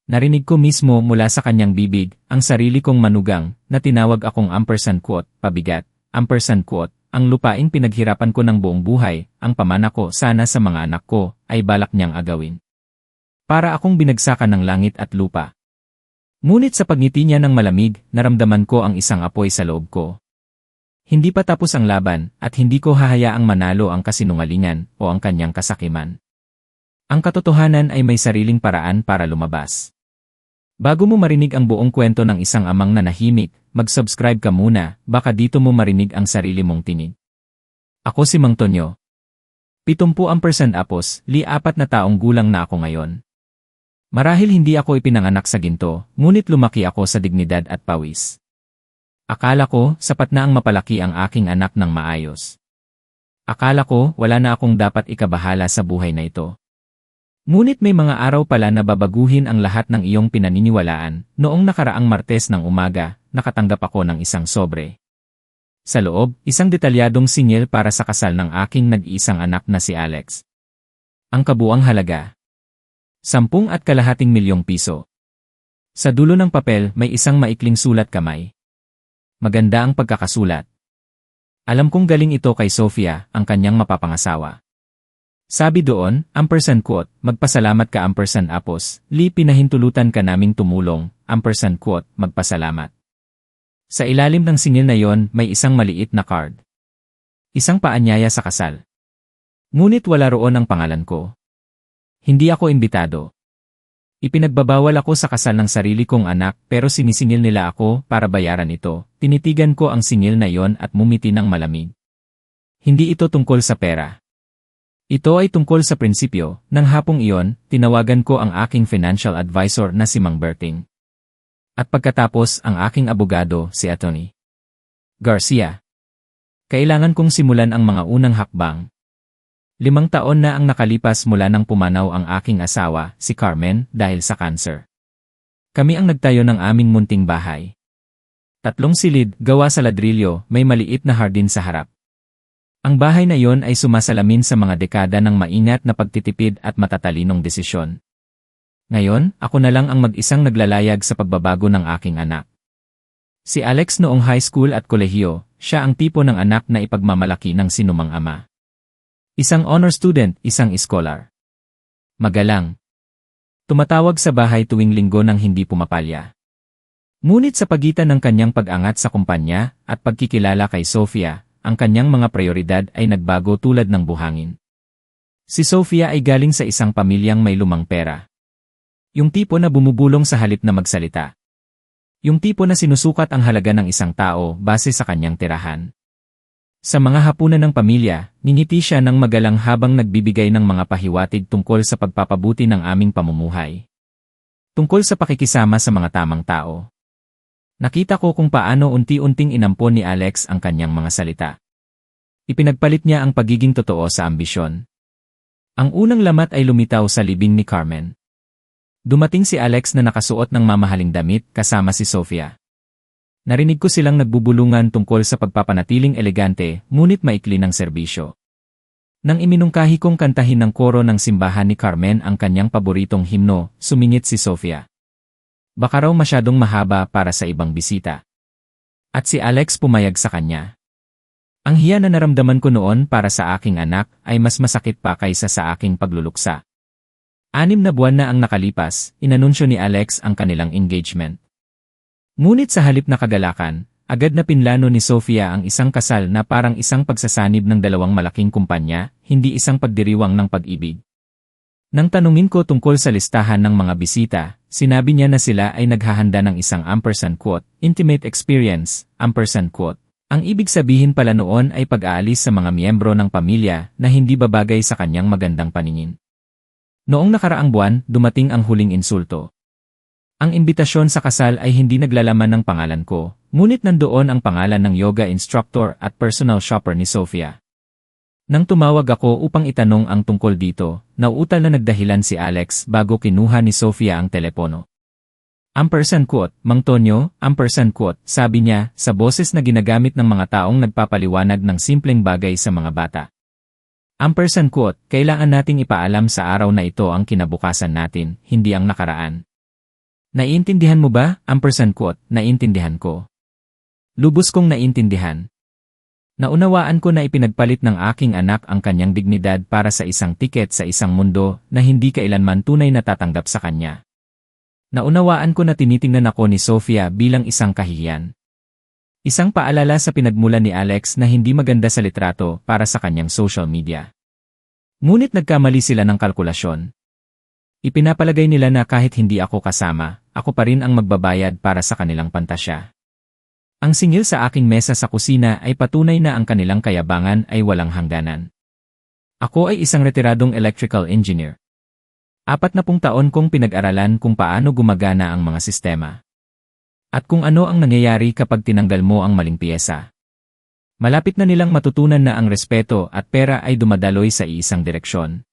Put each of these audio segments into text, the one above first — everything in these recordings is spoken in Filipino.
Narinig ko mismo mula sa kanyang bibig ang sarili kong manugang na tinawag akong pabigat, ang lupaing pinaghirapan ko ng buong buhay, ang pamana ko sana sa mga anak ko, ay balak niyang agawin. Para akong binagsakan ng langit at lupa. Ngunit sa pagngiti niya ng malamig, naramdaman ko ang isang apoy sa loob ko. Hindi pa tapos ang laban at hindi ko hahayaang manalo ang kasinungalingan o ang kanyang kasakiman. Ang katotohanan ay may sariling paraan para lumabas. Bago mo marinig ang buong kwento ng isang amang nanahimik, mag-subscribe ka muna, baka dito mo marinig ang sarili mong tinig. Ako si Mang Tonyo. 70% apos, 4 na taong gulang na ako ngayon. Marahil hindi ako ipinanganak sa ginto, ngunit lumaki ako sa dignidad at pawis. Akala ko, sapat na ang mapalaki ang aking anak ng maayos. Akala ko, wala na akong dapat ikabahala sa buhay na ito. Ngunit may mga araw pala na babaguhin ang lahat ng iyong pinaniniwalaan. Noong nakaraang Martes ng umaga, nakatanggap ako ng isang sobre. Sa loob, isang detalyadong singil para sa kasal ng aking nag-iisang anak na si Alex. Ang kabuang halaga, 10.2 milyong piso. Sa dulo ng papel may isang maikling sulat kamay. Maganda ang pagkakasulat. Alam kong galing ito kay Sofia, ang kanyang mapapangasawa. Sabi doon, magpasalamat ka apos, pinahintulutan ka naming tumulong, magpasalamat. Sa ilalim ng singil na yon may isang maliit na card. Isang paanyaya sa kasal. Ngunit wala roon ang pangalan ko. Hindi ako imbitado. Ipinagbabawal ako sa kasal ng sarili kong anak pero sinisingil nila ako para bayaran ito. Tinitigan ko ang singil na yon at mumiti ng malamig. Hindi ito tungkol sa pera. Ito ay tungkol sa prinsipyo. Nang hapong iyon, tinawagan ko ang aking financial advisor na si Mang Berting. At pagkatapos ang aking abogado, si Atty. Garcia. Kailangan kong simulan ang mga unang hakbang. 5 taon na ang nakalipas mula nang pumanaw ang aking asawa, si Carmen, dahil sa cancer. Kami ang nagtayo ng aming munting bahay. 3 silid, gawa sa ladrilyo, may maliit na hardin sa harap. Ang bahay na yon ay sumasalamin sa mga dekada ng maingat na pagtitipid at matatalinong desisyon. Ngayon, ako na lang ang mag-isang naglalayag sa pagbabago ng aking anak. Si Alex noong high school at kolehiyo, siya ang tipo ng anak na ipagmamalaki ng sinumang ama. Isang honor student, isang iskolar. Magalang. Tumatawag sa bahay tuwing linggo nang hindi pumapalya. Ngunit sa pagitan ng kanyang pag-angat sa kumpanya at pagkikilala kay Sofia, ang kanyang mga prioridad ay nagbago tulad ng buhangin. Si Sofia ay galing sa isang pamilyang may lumang pera. Yung tipo na bumubulong sa halip na magsalita. Yung tipo na sinusukat ang halaga ng isang tao base sa kanyang tirahan. Sa mga hapunan ng pamilya, ningiti siya ng magalang habang nagbibigay ng mga pahiwatig tungkol sa pagpapabuti ng aming pamumuhay. Tungkol sa pakikisama sa mga tamang tao. Nakita ko kung paano unti-unting inampon ni Alex ang kanyang mga salita. Ipinagpalit niya ang pagiging totoo sa ambisyon. Ang unang lamat ay lumitaw sa libing ni Carmen. Dumating si Alex na nakasuot ng mamahaling damit kasama si Sofia. Narinig ko silang nagbubulungan tungkol sa pagpapanatiling elegante ngunit maikli ng serbisyo. Nang iminungkahi kong kantahin ng koro ng simbahan ni Carmen ang kanyang paboritong himno, sumingit si Sofia. Baka raw masyadong mahaba para sa ibang bisita. At si Alex pumayag sa kanya. Ang hiya na naramdaman ko noon para sa aking anak ay mas masakit pa kaysa sa aking pagluluksa. 6 na buwan na ang nakalipas, inanunsyo ni Alex ang kanilang engagement. Ngunit sa halip na kagalakan, agad na pinlano ni Sofia ang isang kasal na parang isang pagsasanib ng 2 malaking kumpanya, hindi isang pagdiriwang ng pag-ibig. Nang tanungin ko tungkol sa listahan ng mga bisita, sinabi niya na sila ay naghahanda ng isang intimate experience, Ang ibig sabihin pala noon ay pag-aalis sa mga miyembro ng pamilya na hindi babagay sa kanyang magandang paningin. Noong nakaraang buwan, dumating ang huling insulto. Ang imbitasyon sa kasal ay hindi naglalaman ng pangalan ko, ngunit nandoon ang pangalan ng yoga instructor at personal shopper ni Sofia. Nang tumawag ako upang itanong ang tungkol dito, nauutal na nagdahilan si Alex bago kinuha ni Sofia ang telepono. Mang Tonyo, sabi niya, sa boses na ginagamit ng mga taong nagpapaliwanag ng simpleng bagay sa mga bata. Kailangan nating ipaalam sa araw na ito ang kinabukasan natin, hindi ang nakaraan. Naiintindihan mo ba? Naiintindihan ko. Lubos kong naiintindihan. Naunawaan ko na ipinagpalit ng aking anak ang kanyang dignidad para sa isang tiket sa isang mundo na hindi kailanman tunay na tatanggap sa kanya. Naunawaan ko na tinitingnan ako ni Sofia bilang isang kahihiyan. Isang paalala sa pinagmulan ni Alex na hindi maganda sa litrato para sa kanyang social media. Ngunit nagkamali sila ng kalkulasyon. Ipinapalagay nila na kahit hindi ako kasama, ako pa rin ang magbabayad para sa kanilang pantasya. Ang singil sa aking mesa sa kusina ay patunay na ang kanilang kayabangan ay walang hangganan. Ako ay isang retiradong electrical engineer. 40 taon kong pinag-aralan kung paano gumagana ang mga sistema. At kung ano ang nangyayari kapag tinanggal mo ang maling piyesa. Malapit na nilang matutunan na ang respeto at pera ay dumadaloy sa iisang direksyon.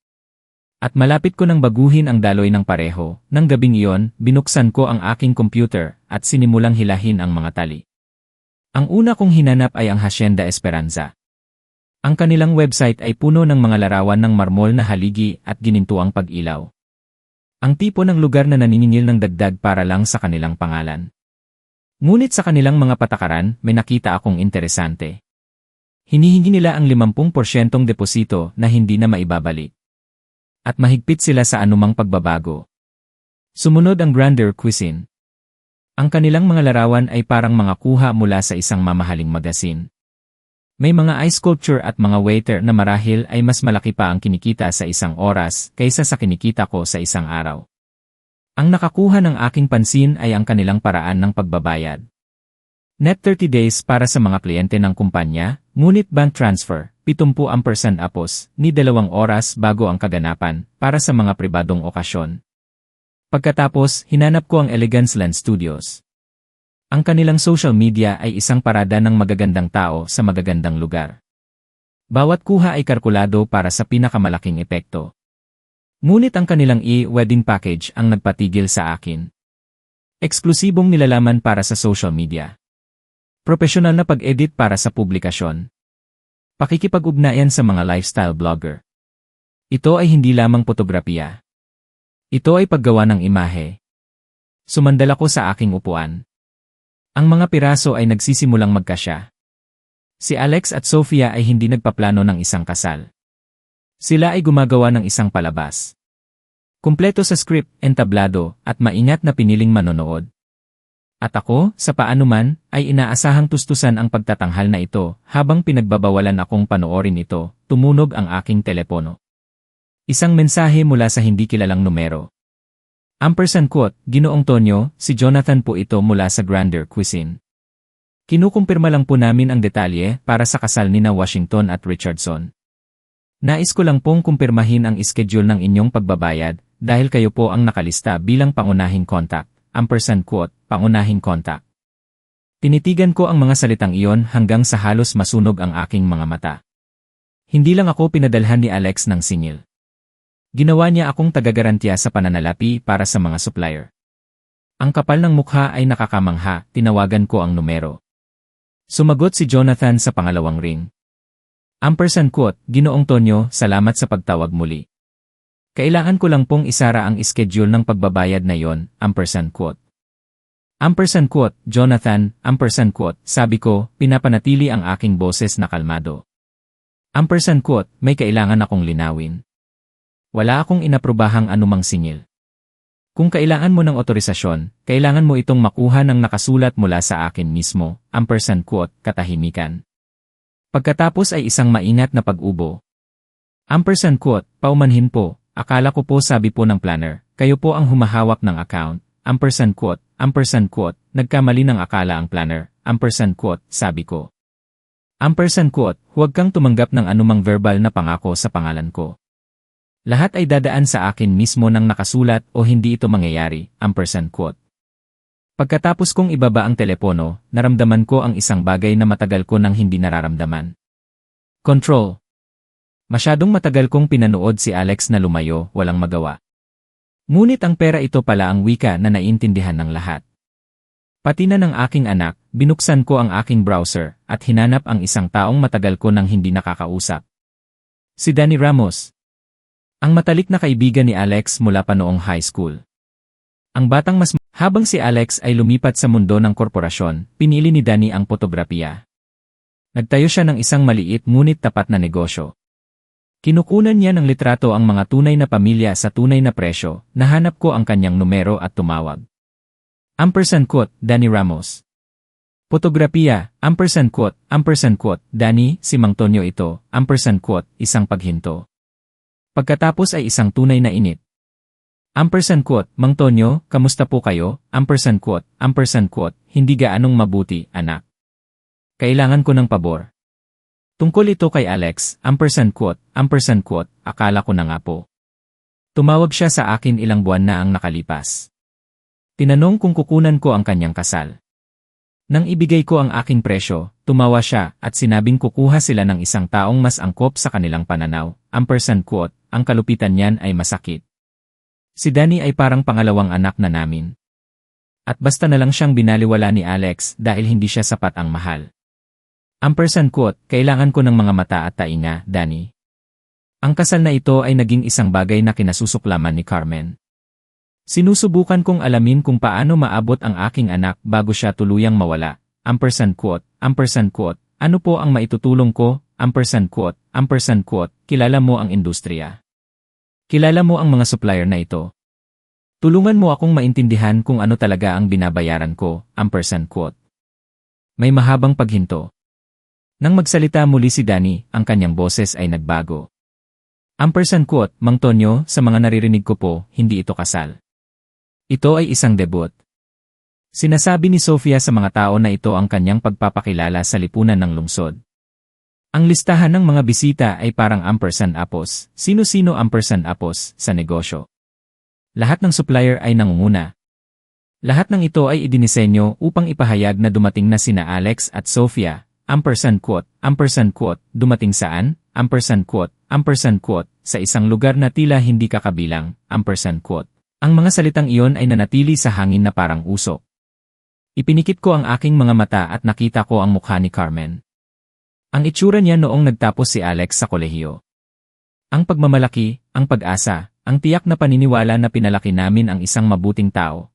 At malapit ko nang baguhin ang daloy ng pareho. Nang gabing iyon, binuksan ko ang aking computer at sinimulang hilahin ang mga tali. Ang una kong hinanap ay ang Hacienda Esperanza. Ang kanilang website ay puno ng mga larawan ng marmol na haligi at ginintuang pag-ilaw. Ang tipo ng lugar na naniningil ng dagdag para lang sa kanilang pangalan. Ngunit sa kanilang mga patakaran, may nakita akong interesante. Hinihingi nila ang 50% deposito na hindi na maibabalik. At mahigpit sila sa anumang pagbabago. Sumunod ang grandeur cuisine. Ang kanilang mga larawan ay parang mga kuha mula sa isang mamahaling magasin. May mga ice sculpture at mga waiter na marahil ay mas malaki pa ang kinikita sa isang oras kaysa sa kinikita ko sa isang araw. Ang nakakuha ng aking pansin ay ang kanilang paraan ng pagbabayad. Net 30 days para sa mga kliyente ng kumpanya, ngunit bank transfer. 70% apos, ni 2 oras bago ang kaganapan, para sa mga pribadong okasyon. Pagkatapos, hinanap ko ang Elegance Lens Studios. Ang kanilang social media ay isang parada ng magagandang tao sa magagandang lugar. Bawat kuha ay kalkulado para sa pinakamalaking epekto. Ngunit ang kanilang e-wedding package ang nagpatigil sa akin. Eksklusibong nilalaman para sa social media. Profesional na pag-edit para sa publikasyon. Pakikipag-ugnayan sa mga lifestyle blogger. Ito ay hindi lamang fotografiya. Ito ay paggawa ng imahe. Sumandal ako sa aking upuan. Ang mga piraso ay nagsisimulang magkasya. Si Alex at Sofia ay hindi nagpaplano ng isang kasal. Sila ay gumagawa ng isang palabas. Kumpleto sa script, entablado, at maingat na piniling manonood. At ako, sa paanuman, ay inaasahang tustusan ang pagtatanghal na ito habang pinagbabawalan akong panoorin ito, tumunog ang aking telepono. Isang mensahe mula sa hindi kilalang numero. Quote, Ginoong Tonyo, si Jonathan po ito mula sa Grandeur Cuisine. Kinukumpirma lang po namin ang detalye para sa kasal nina Washington at Richardson. Nais ko lang pong kumpirmahin ang schedule ng inyong pagbabayad dahil kayo po ang nakalista bilang pangunahing contact. Quote, pangunahing kontak. Tinitigan ko ang mga salitang iyon hanggang sa halos masunog ang aking mga mata. Hindi lang ako pinadalhan ni Alex ng singil. Ginawa niya akong tagagarantiya sa pananalapi para sa mga supplier. Ang kapal ng mukha ay nakakamangha, tinawagan ko ang numero. Sumagot si Jonathan sa pangalawang ring. Quote, Ginoong Tonyo, salamat sa pagtawag muli. Kailangan ko lang pong isara ang schedule ng pagbabayad na yon, quote. Quote, Jonathan, quote, sabi ko, pinapanatili ang aking boses na kalmado. Quote, may kailangan akong linawin. Wala akong inaprobahang anumang singil. Kung kailangan mo ng otorisasyon, kailangan mo itong makuha ng nakasulat mula sa akin mismo, quote, katahimikan. Pagkatapos ay isang maingat na pag-ubo. Quote, paumanhin po. Akala ko po sabi po ng planner, kayo po ang humahawak ng account, quote, nagkamali ng akala ang planner, quote, sabi ko. Quote, huwag kang tumanggap ng anumang verbal na pangako sa pangalan ko. Lahat ay dadaan sa akin mismo ng nakasulat o hindi ito mangyayari, quote. Pagkatapos kong ibaba ang telepono, naramdaman ko ang isang bagay na matagal ko nang hindi nararamdaman. Control. Masyadong matagal kong pinanood si Alex na lumayo, walang magawa. Ngunit ang pera ito pala ang wika na naiintindihan ng lahat. Pati na ng aking anak, binuksan ko ang aking browser at hinanap ang isang taong matagal ko nang hindi nakakausap. Si Danny Ramos. Ang matalik na kaibigan ni Alex mula pa noong high school. Ang batang mas habang si Alex ay lumipat sa mundo ng korporasyon, pinili ni Danny ang potografiya. Nagtayo siya ng isang maliit ngunit tapat na negosyo. Kinukunan niya ng litrato ang mga tunay na pamilya sa tunay na presyo, nahanap ko ang kanyang numero at tumawag. #, Danny Ramos. Potografiya, #, Danny, si Mang Tonyo ito, #, isang paghinto. Pagkatapos ay isang tunay na init. Mang Tonyo, kamusta po kayo? Hindi gaanong mabuti, anak. Kailangan ko ng pabor. Tungkol ito kay Alex, akala ko na nga po. Tumawag siya sa akin ilang buwan na ang nakalipas. Tinanong kung kukunan ko ang kanyang kasal. Nang ibigay ko ang aking presyo, tumawa siya at sinabing kukuha sila ng isang taong mas angkop sa kanilang pananaw, ang kalupitan niyan ay masakit. Si Danny ay parang pangalawang anak na namin. At basta na lang siyang binaliwala ni Alex dahil hindi siya sapat ang mahal. Kailangan ko ng mga mata at tainga, Danny. Ang kasal na ito ay naging isang bagay na kinasusuklaman ni Carmen. Sinusubukan kong alamin kung paano maabot ang aking anak bago siya tuluyang mawala. Ano po ang maitutulong ko? Kilala mo ang industriya. Kilala mo ang mga supplier na ito. Tulungan mo akong maintindihan kung ano talaga ang binabayaran ko. May mahabang paghinto. Nang magsalita muli si Danny, ang kanyang boses ay nagbago. Mang Tonyo, sa mga naririnig ko po, hindi ito kasal. Ito ay isang debut. Sinasabi ni Sofia sa mga tao na ito ang kanyang pagpapakilala sa lipunan ng lungsod. Ang listahan ng mga bisita ay parang #apos, sino-sino #apos sa negosyo. Lahat ng supplier ay nangunguna. Lahat ng ito ay idinisenyo upang ipahayag na dumating na sina Alex at Sofia, dumating saan, sa isang lugar na tila hindi kakabilang, Ang mga salitang iyon ay nanatili sa hangin na parang usok. Ipinikit ko ang aking mga mata at nakita ko ang mukha ni Carmen. Ang itsura niya noong nagtapos si Alex sa kolehiyo. Ang pagmamalaki, ang pag-asa, ang tiyak na paniniwala na pinalaki namin ang isang mabuting tao.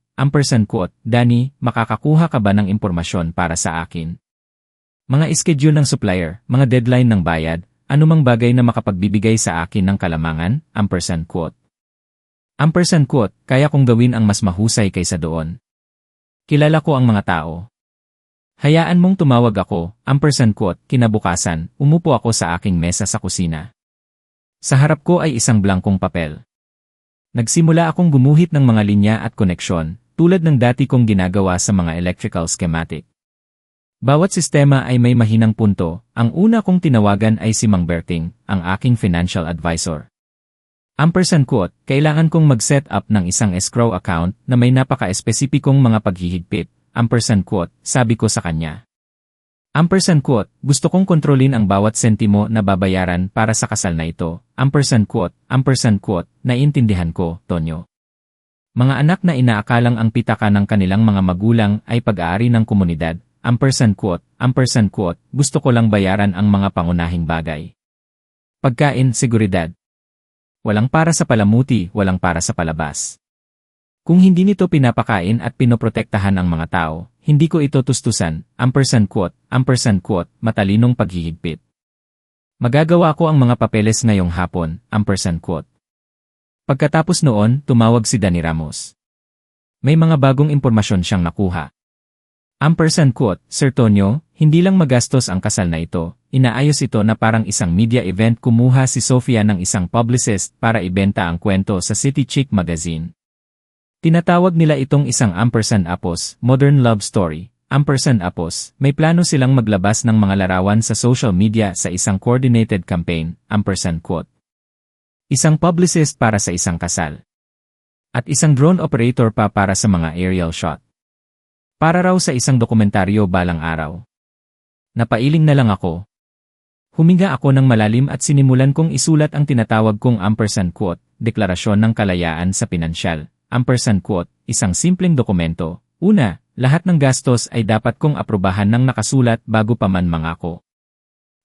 Danny, makakakuha ka ba ng impormasyon para sa akin? Mga schedule ng supplier, mga deadline ng bayad, anumang bagay na makapagbibigay sa akin ng kalamangan, kaya kong gawin ang mas mahusay kaysa doon. Kilala ko ang mga tao. Hayaan mong tumawag ako, kinabukasan, umupo ako sa aking mesa sa kusina. Sa harap ko ay isang blankong papel. Nagsimula akong gumuhit ng mga linya at koneksyon, tulad ng dati kong ginagawa sa mga electrical schematic. Bawat sistema ay may mahinang punto, ang una kong tinawagan ay si Mang Berting, ang aking financial advisor. Kailangan kong mag-set up ng isang escrow account na may napaka-espesipikong mga paghihigpit. Sabi ko sa kanya. Gusto kong kontrolin ang bawat sentimo na babayaran para sa kasal na ito. Naiintindihan ko, Tonyo. Mga anak na inaakalang ang pitaka ng kanilang mga magulang ay pag-aari ng komunidad. Gusto ko lang bayaran ang mga pangunahing bagay. Pagkain, seguridad. Walang para sa palamuti, walang para sa palabas. Kung hindi nito pinapakain at pinoprotektahan ang mga tao, hindi ko ito tustusan, matalinong paghihigpit. Magagawa ko ang mga papeles ngayong hapon, Pagkatapos noon, tumawag si Danny Ramos. May mga bagong impormasyon siyang nakuha. Sir Tonyo, hindi lang magastos ang kasal na ito, inaayos ito na parang isang media event. Kumuha si Sofia ng isang publicist para ibenta ang kwento sa City Chick Magazine. Tinatawag nila itong isang #apos, modern love story. May plano silang maglabas ng mga larawan sa social media sa isang coordinated campaign. Isang publicist para sa isang kasal. At isang drone operator pa para sa mga aerial shot. Para raw sa isang dokumentaryo balang araw. Napailing na lang ako. Huminga ako ng malalim at sinimulan kong isulat ang tinatawag kong deklarasyon ng kalayaan sa pinansyal. Isang simpleng dokumento. Una, lahat ng gastos ay dapat kong aprubahan ng nakasulat bago pa man mangako.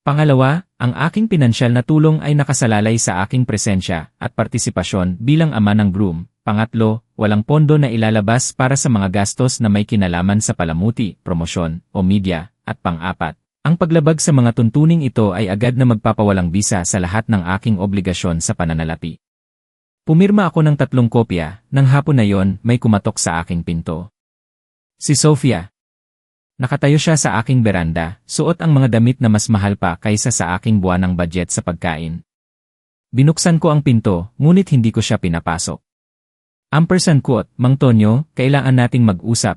Pangalawa, ang aking pinansyal na tulong ay nakasalalay sa aking presensya at partisipasyon bilang ama ng groom. Pangatlo, walang pondo na ilalabas para sa mga gastos na may kinalaman sa palamuti, promosyon, o media. At pang-apat, ang paglabag sa mga tuntuning ito ay agad na magpapawalang bisa sa lahat ng aking obligasyon sa pananalapi. Pumirma ako ng 3 kopya, nang hapon na yon may kumatok sa aking pinto. Si Sofia. Nakatayo siya sa aking beranda, suot ang mga damit na mas mahal pa kaysa sa aking buwanang budget sa pagkain. Binuksan ko ang pinto, ngunit hindi ko siya pinapasok. Quote, Mang Tonyo, kailangan nating mag-usap.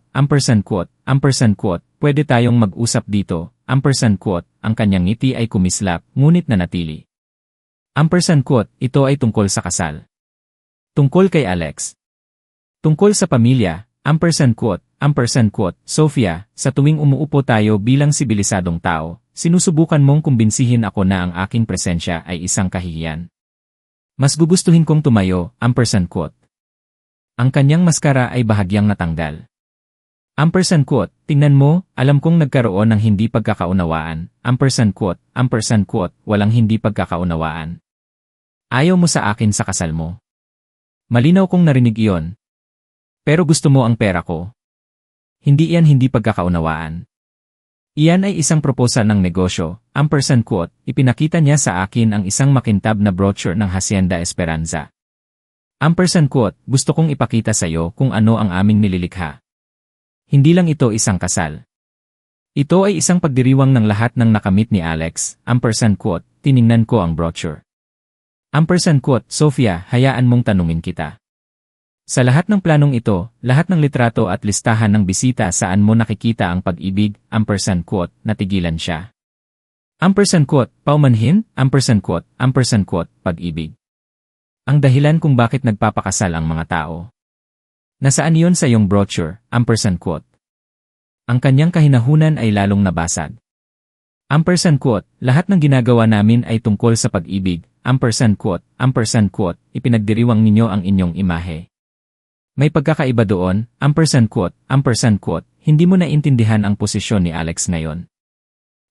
Quote, pwede tayong mag-usap dito. Quote, ang kanyang ngiti ay kumislap, ngunit nanatili. Quote, ito ay tungkol sa kasal. Tungkol kay Alex. Tungkol sa pamilya. Quote, Sofia, sa tuwing umuupo tayo bilang sibilisadong tao, sinusubukan mong kumbinsihin ako na ang aking presensya ay isang kahihiyan. Mas gugustuhin kong tumayo. Quote. Ang kanyang maskara ay bahagyang natanggal. Quote, tingnan mo, alam kong nagkaroon ng hindi pagkakaunawaan. Quote, walang hindi pagkakaunawaan. Ayaw mo sa akin sa kasal mo. Malinaw kong narinig iyon. Pero gusto mo ang pera ko. Hindi iyan hindi pagkakaunawaan. Iyan ay isang proposal ng negosyo. Quote, ipinakita niya sa akin ang isang makintab na brochure ng Hacienda Esperanza. Quote, gusto kong ipakita sa iyo kung ano ang aming nililikha. Hindi lang ito isang kasal. Ito ay isang pagdiriwang ng lahat ng nakamit ni Alex. Quote, tiningnan ko ang brochure. Quote, Sofia, hayaan mong tanungin kita. Sa lahat ng planong ito, lahat ng litrato at listahan ng bisita saan mo nakikita ang pag-ibig. Quote, natigilan siya. Quote, paumanhin. Quote, pag-ibig. Ang dahilan kung bakit nagpapakasal ang mga tao. Nasaan iyon sa iyong brochure? Quote. Ang kanyang kahinahunan ay lalong nabasag. Quote, lahat ng ginagawa namin ay tungkol sa pag-ibig. Quote, ipinagdiriwang ninyo ang inyong imahe. May pagkakaiba doon. Quote, hindi mo naintindihan ang posisyon ni Alex ngayon.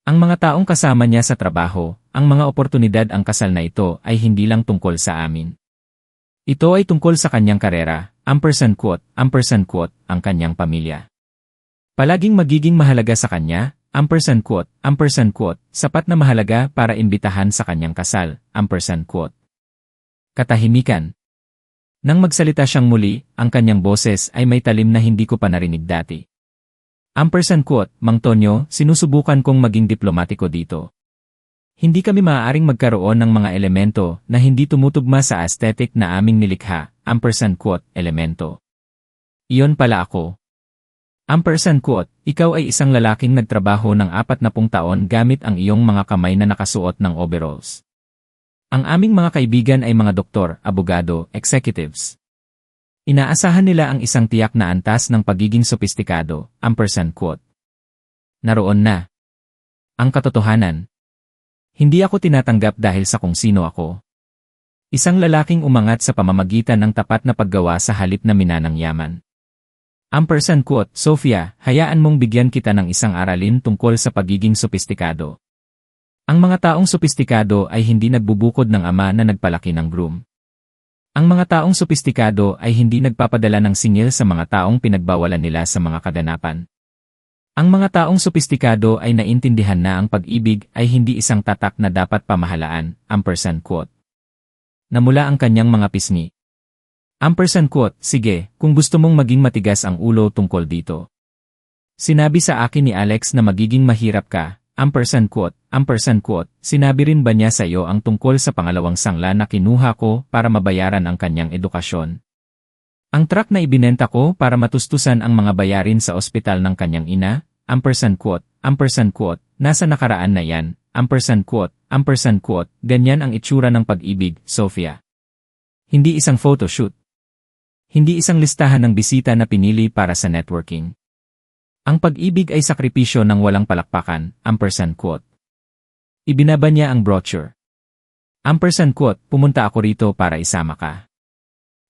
Ang mga taong kasama niya sa trabaho, ang mga oportunidad ang kasal na ito ay hindi lang tungkol sa amin. Ito ay tungkol sa kanyang karera. Quote, ang kanyang pamilya. Palaging magiging mahalaga sa kanya. Quote, sapat na mahalaga para imbitahan sa kanyang kasal. Quote. Katahimikan. Nang magsalita siyang muli, ang kanyang boses ay may talim na hindi ko pa narinig dati. Quote, Mang Tonyo, sinusubukan kong maging diplomatiko dito. Hindi kami maaaring magkaroon ng mga elemento na hindi tumutugma sa aesthetic na aming nilikha. Quote, elemento. Iyon pala ako. Quote, ikaw ay isang lalaking nagtrabaho ng 40 taon gamit ang iyong mga kamay na nakasuot ng overalls. Ang aming mga kaibigan ay mga doktor, abogado, executives. Inaasahan nila ang isang tiyak na antas ng pagiging sopistikado. Quote. Naroon na. Ang katotohanan. Hindi ako tinatanggap dahil sa kung sino ako. Isang lalaking umangat sa pamamagitan ng tapat na paggawa sa halip na minanang yaman. Quote, Sofia, hayaan mong bigyan kita ng isang aralin tungkol sa pagiging sopistikado. Ang mga taong sopistikado ay hindi nagbubukod ng ama na nagpalaki ng groom. Ang mga taong sopistikado ay hindi nagpapadala ng singil sa mga taong pinagbawalan nila sa mga kaganapan. Ang mga taong sopistikado ay naintindihan na ang pag-ibig ay hindi isang tatak na dapat pamahalaan. Quote. Namula ang kanyang mga pisngi. Quote, sige, kung gusto mong maging matigas ang ulo tungkol dito. Sinabi sa akin ni Alex na magiging mahirap ka. Quote, sinabi rin ba niya sa iyo ang tungkol sa pangalawang sangla na kinuha ko para mabayaran ang kanyang edukasyon? Ang truck na ibinenta ko para matustusan ang mga bayarin sa ospital ng kanyang ina? Quote, nasa nakaraan na yan. Quote, ganyan ang itsura ng pag-ibig, Sofia. Hindi isang photoshoot. Hindi isang listahan ng bisita na pinili para sa networking. Ang pag-ibig ay sakripisyo ng walang palakpakan. Quote. Ibinaba niya ang brochure. Quote, pumunta ako rito para isama ka.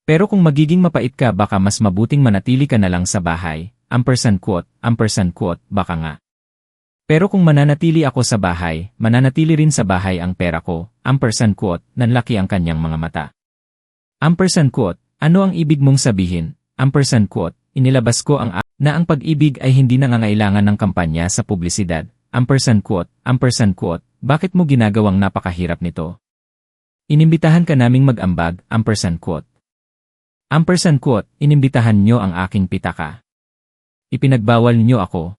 Pero kung magiging mapait ka baka mas mabuting manatili ka na lang sa bahay. Quote, baka nga. Pero kung mananatili ako sa bahay, mananatili rin sa bahay ang pera ko. Quote, nanlaki ang kanyang mga mata. Quote, Ano ang ibig mong sabihin? Ampersand quote, inilabas ko na ang pag-ibig ay hindi nangangailangan ng kampanya sa publisidad. Ampersand quote, bakit mo ginagawang napakahirap nito? Inimbitahan ka naming mag-ambag, ampersand quote. Ampersand quote, inimbitahan nyo ang aking pitaka. Ipinagbawal nyo ako.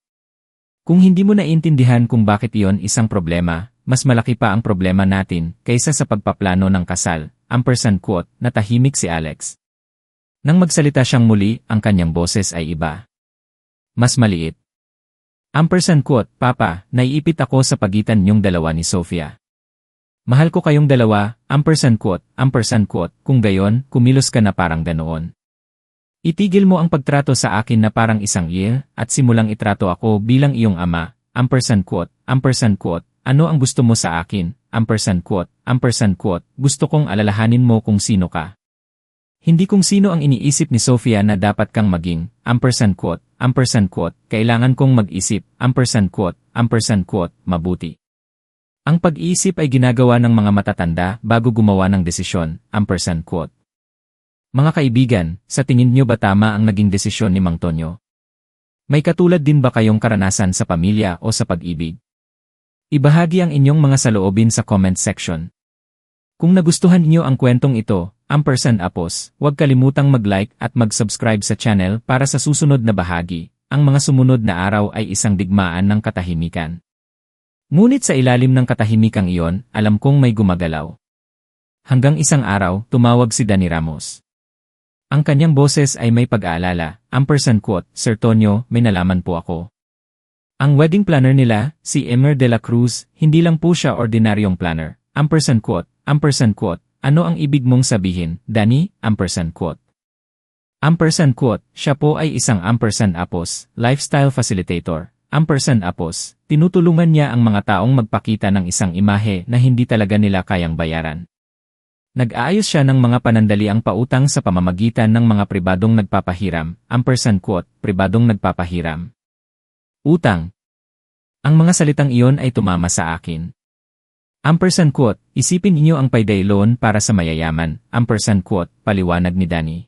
Kung hindi mo naiintindihan kung bakit iyon isang problema, mas malaki pa ang problema natin kaysa sa pagpaplano ng kasal, ampersand quote, natahimik si Alex. Nang magsalita siyang muli, ang kanyang boses ay iba. Mas maliit. Ampersand quote, Papa, naiipit ako sa pagitan niyong dalawa ni Sofia. Mahal ko kayong dalawa, ampersand quote, kung gayon, kumilos ka na parang ganoon. Itigil mo ang pagtrato sa akin na parang isang at simulang itrato ako bilang iyong ama, ampersand quote, ano ang gusto mo sa akin, ampersand quote, gusto kong alalahanin mo kung sino ka. Hindi kung sino ang iniisip ni Sofia na dapat kang maging, ampersand quote, kailangan kong mag-isip, ampersand quote, mabuti. Ang pag-iisip ay ginagawa ng mga matatanda bago gumawa ng desisyon, ampersand quote. Mga kaibigan, sa tingin niyo ba tama ang naging desisyon ni Mang Tonyo? May katulad din ba kayong karanasan sa pamilya o sa pag-ibig? Ibahagi ang inyong mga saloobin sa comment section. Kung nagustuhan niyo ang kwentong ito, ampersand apos, huwag kalimutang mag-like at mag-subscribe sa channel para sa susunod na bahagi. Ang mga sumunod na araw ay isang digmaan ng katahimikan. Ngunit sa ilalim ng katahimikang iyon, alam kong may gumagalaw. Hanggang isang araw, tumawag si Danny Ramos. Ang kanyang boses ay may pag-aalala, ampersand quote, Sir Tonyo, may nalaman po ako. Ang wedding planner nila, si Emer de la Cruz, hindi lang po siya ordinaryong planner, ampersand quote, ano ang ibig mong sabihin, Danny, ampersand quote. Ampersand quote, siya po ay isang ampersand apos, lifestyle facilitator, ampersand apos, tinutulungan niya ang mga taong magpakita ng isang imahe na hindi talaga nila kayang bayaran. Nag-aayos siya ng mga panandaliang pautang sa pamamagitan ng mga pribadong nagpapahiram, ampersand quote, pribadong nagpapahiram. Utang. Ang mga salitang iyon ay tumama sa akin. Ampersand quote, isipin niyo ang payday loan para sa mayayaman, ampersand quote, paliwanag ni Danny.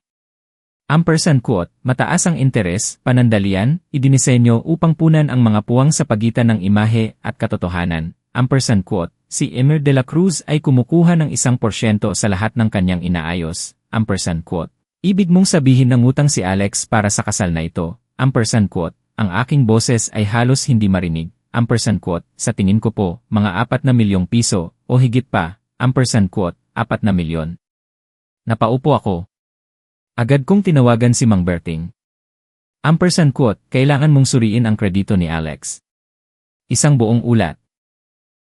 Ampersand quote, mataas ang interes, panandalian, idinisenyo upang punan ang mga puwang sa pagitan ng imahe at katotohanan, ampersand quote, si Emer de la Cruz ay kumukuha ng 1% sa lahat ng kanyang inaayos, ampersand quote. Ibig mong sabihin nangutang si Alex para sa kasal na ito, ampersand quote, ang aking boses ay halos hindi marinig. Ampersand quote, sa tingin ko po, mga 4 na milyong piso, o higit pa, ampersand quote, 4 na milyon. Napaupo ako. Agad kong tinawagan si Mang Berting. Ampersand quote, kailangan mong suriin ang kredito ni Alex. Isang buong ulat.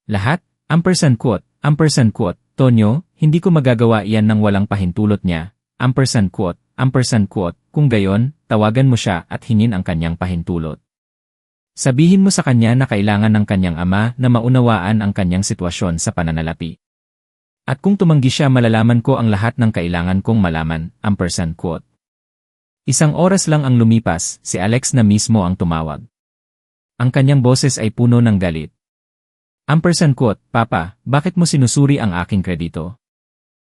Lahat, ampersand quote, Tonyo, hindi ko magagawa iyan nang walang pahintulot niya, ampersand quote, kung gayon, tawagan mo siya at hingin ang kanyang pahintulot. Sabihin mo sa kanya na kailangan ng kanyang ama na maunawaan ang kanyang sitwasyon sa pananalapi. At kung tumanggi siya malalaman ko ang lahat ng kailangan kong malaman, ampersand quote. Isang oras lang ang lumipas, si Alex na mismo ang tumawag. Ang kanyang boses ay puno ng galit. Ampersand quote, Papa, bakit mo sinusuri ang aking kredito?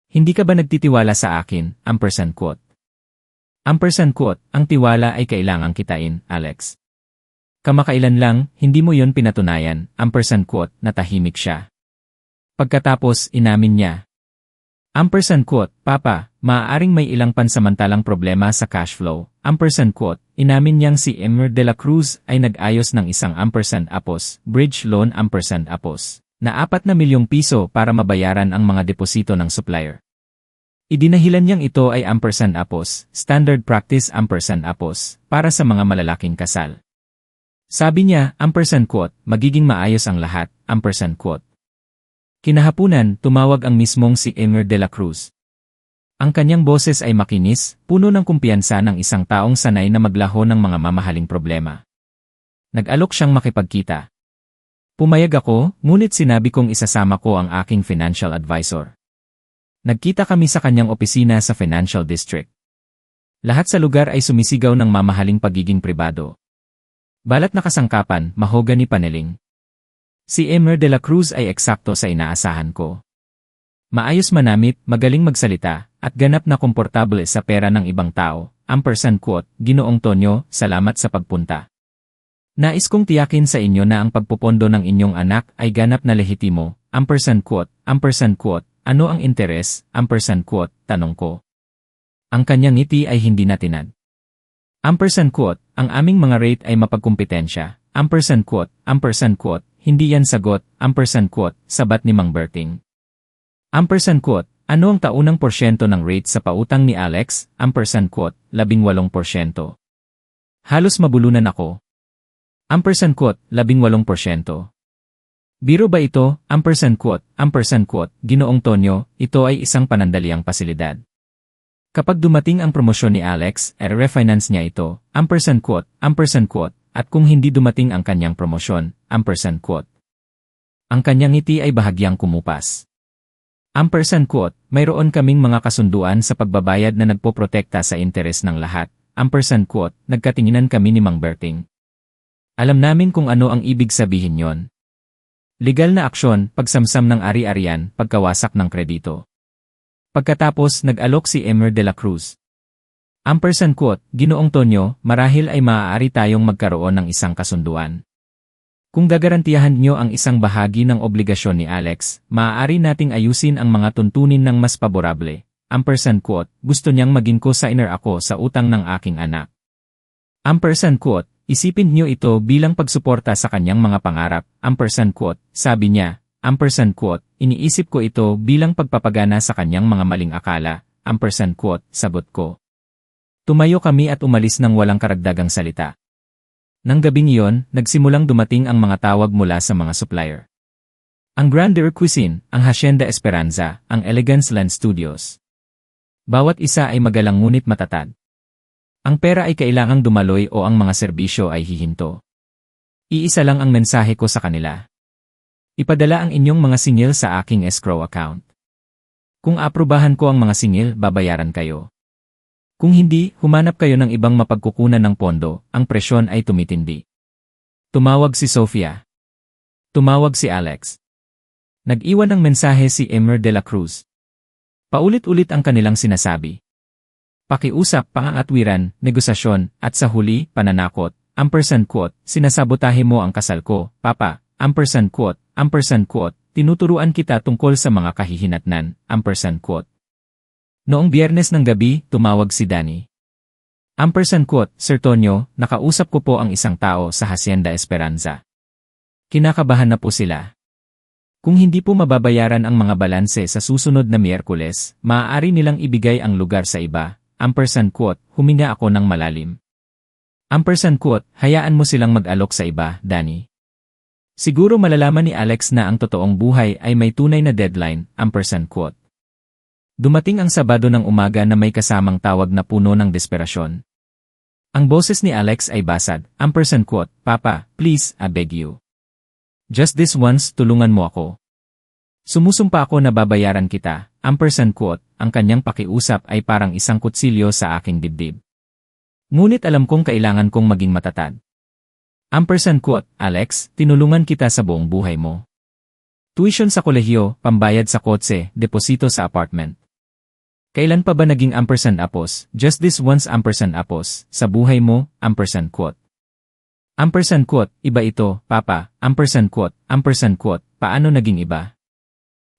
Hindi ka ba nagtitiwala sa akin, ampersand quote. Ampersand quote, ang tiwala ay kailangang kitain, Alex. Kamakailan lang, hindi mo yon pinatunayan, ampersand quote, natahimik siya. Pagkatapos, inamin niya. Ampersand quote, Papa, maaaring may ilang pansamantalang problema sa cash flow, ampersand quote, inamin niyang si Emer de la Cruz ay nag-ayos ng isang ampersand apos, bridge loan ampersand apos, na 4 na milyong piso para mabayaran ang mga deposito ng supplier. Idinahilan niyang ito ay ampersand apos, standard practice ampersand apos, para sa mga malalaking kasal. Sabi niya, ampersand quote, magiging maayos ang lahat, ampersand quote. Kinahapunan, tumawag ang mismong si Emer de la Cruz. Ang kanyang boses ay makinis, puno ng kumpiyansa ng isang taong sanay na maglaho ng mga mamahaling problema. Nag-alok siyang makipagkita. Pumayag ako, ngunit sinabi kong isasama ko ang aking financial advisor. Nagkita kami sa kanyang opisina sa Financial District. Lahat sa lugar ay sumisigaw ng mamahaling pagiging pribado. Balat na kasangkapan, mahogany paneling. Si Emer de la Cruz ay eksakto sa inaasahan ko. Maayos manamit, magaling magsalita, at ganap na komportable sa pera ng ibang tao. Ampersand quote, Ginoong Tonyo, salamat sa pagpunta. Nais kong tiyakin sa inyo na ang pagpupondo ng inyong anak ay ganap na lehitimo. Ampersand quote, ano ang interes? Ampersand quote, tanong ko. Ang kanyang ngiti ay hindi natinag. Ampersand quote, ang aming mga rate ay mapagkumpetensya. Ampersand quote, hindi yan sagot. Ampersand quote, sabat ni Mang Berting. Ampersand quote, ano ang taunang porsyento ng rate sa pautang ni Alex? Ampersand quote, 18%. Halos mabulunan ako. Ampersand quote, 18%. Biro ba ito? Ampersand quote, Ginoong Tonyo, ito ay isang panandaliang pasilidad. Kapag dumating ang promosyon ni Alex, refinance niya ito. Ampersand quote, at kung hindi dumating ang kanyang promosyon, ampersand quote. Ang kanyang ngiti ay bahagyang kumupas. Ampersand quote, mayroon kaming mga kasunduan sa pagbabayad na nagpoprotekta sa interes ng lahat. Ampersand quote, nagkatinginan kami ni Mang Berting. Alam namin kung ano ang ibig sabihin yon. Legal na aksyon, pagsamsam ng ari-arian, pagkawasak ng kredito. Pagkatapos nag-alok si Emer de la Cruz. Ampersand quote, Ginoong Tonyo, marahil ay maaari tayong magkaroon ng isang kasunduan. Kung gagarantiyahan nyo ang isang bahagi ng obligasyon ni Alex, maaari nating ayusin ang mga tuntunin ng mas paborable. Ampersand quote, gusto niyang maging co-signer ako sa utang ng aking anak. Ampersand quote, isipin nyo ito bilang pagsuporta sa kanyang mga pangarap. Ampersand quote, sabi niya. Ampersand quote, iniisip ko ito bilang pagpapagana sa kanyang mga maling akala. Ampersand quote, sagot ko. Tumayo kami at umalis ng walang karagdagang salita. Nang gabing iyon, nagsimulang dumating ang mga tawag mula sa mga supplier. Ang Grandeur Cuisine, ang Hacienda Esperanza, ang Elegance Land Studios. Bawat isa ay magalang ngunit matatag. Ang pera ay kailangang dumaloy o ang mga serbisyo ay hihinto. Iisa lang ang mensahe ko sa kanila. Ipadala ang inyong mga singil sa aking escrow account. Kung aprubahan ko ang mga singil, babayaran kayo. Kung hindi, humanap kayo ng ibang mapagkukunan ng pondo, ang presyon ay tumitindi. Tumawag si Sofia. Tumawag si Alex. Nag-iwan ng mensahe si Emer de la Cruz. Paulit-ulit ang kanilang sinasabi. Pakiusap, pangangatwiran, negosasyon, at sa huli, pananakot. Ampersand quote, sinasabotahe mo ang kasal ko, Papa. Ampersand quote, tinuturuan kita tungkol sa mga kahihinatnan. Ampersand quote. Noong Biyernes ng gabi, tumawag si Danny. Ampersand quote, Sir Tonyo, nakausap ko po ang isang tao sa Hacienda Esperanza. Kinakabahan na po sila. Kung hindi po mababayaran ang mga balanse sa susunod na Miyerkules, maaari nilang ibigay ang lugar sa iba. Ampersand quote, huminga ako ng malalim. Ampersand quote, hayaan mo silang mag-alok sa iba, Danny. Siguro malalaman ni Alex na ang totoong buhay ay may tunay na deadline. Ampersand quote. Dumating ang Sabado ng umaga na may kasamang tawag na puno ng desperasyon. Ang boses ni Alex ay basad. Ampersand quote, Papa, please, I beg you. Just this once, tulungan mo ako. Sumusumpa ako na babayaran kita. Ampersand quote, ang kanyang pakiusap ay parang isang kutsilyo sa aking dibdib. Ngunit alam kong kailangan kong maging matatag. Ampersand quote, Alex, tinulungan kita sa buong buhay mo. Tuition sa kolehiyo, pambayad sa kotse, deposito sa apartment. Kailan pa ba naging ampersand apos, just this once ampersand apos, sa buhay mo, ampersand quote. Ampersand quote, iba ito, Papa, ampersand quote, paano naging iba?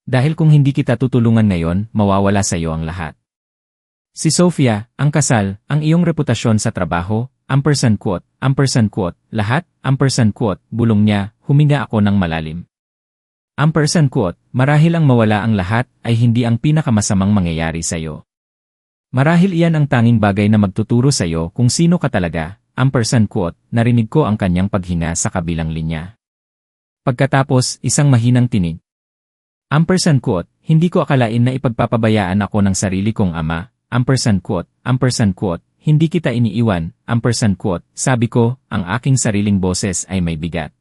Dahil kung hindi kita tutulungan ngayon, mawawala sa iyo ang lahat. Si Sofia, ang kasal, ang iyong reputasyon sa trabaho, ampersand quote, lahat, ampersand quote, bulong niya, huminga ako ng malalim. Ampersand quote, marahil ang mawala ang lahat ay hindi ang pinakamasamang mangyayari sa iyo. Marahil iyan ang tanging bagay na magtuturo sa iyo kung sino ka talaga. Ampersand quote, narinig ko ang kanyang paghinga sa kabilang linya. Pagkatapos, isang mahinang tinig. Ampersand quote, hindi ko akalain na ipagpapabayaan ako ng sarili kong ama. Ampersand quote, hindi kita iniiwan. Ampersand quote, sabi ko, ang aking sariling boses ay may bigat.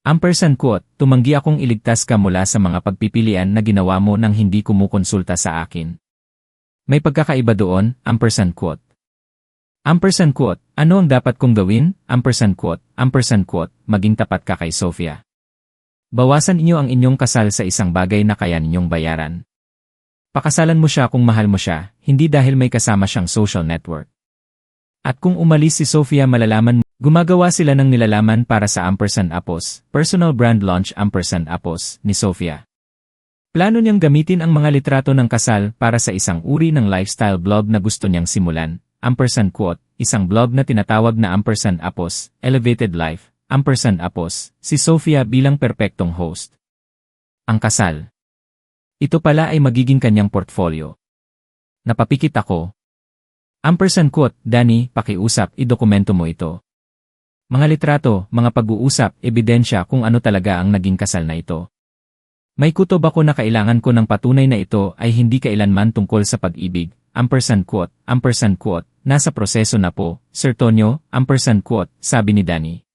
Ampersand quote, tumanggi akong iligtas ka mula sa mga pagpipilian na ginawa mo nang hindi kumukonsulta sa akin. May pagkakaiba doon, ampersand quote. Ampersand quote, ano ang dapat kong gawin? Ampersand quote, maging tapat ka kay Sofia. Bawasan inyo ang inyong kasal sa isang bagay na kaya ninyong bayaran. Pakasalan mo siya kung mahal mo siya, hindi dahil may kasama siyang social network. At kung umalis si Sofia malalaman mo, gumagawa sila ng nilalaman para sa &apos, personal brand launch &apos, ni Sofia. Plano niyang gamitin ang mga litrato ng kasal para sa isang uri ng lifestyle blog na gusto niyang simulan, isang blog na tinatawag na &apos, Elevated Life, &apos, si Sofia bilang perpektong host. Ang kasal. Ito pala ay magiging kanyang portfolio. Napapikit ako. Dani, pakiusap, idokumento mo ito. Mga litrato, mga pag-uusap, ebidensya kung ano talaga ang naging kasal na ito. May kutob ako na kailangan ko ng patunay na ito ay hindi kailanman tungkol sa pag-ibig, nasa proseso na po, Sir Tonyo, sabi ni Dani.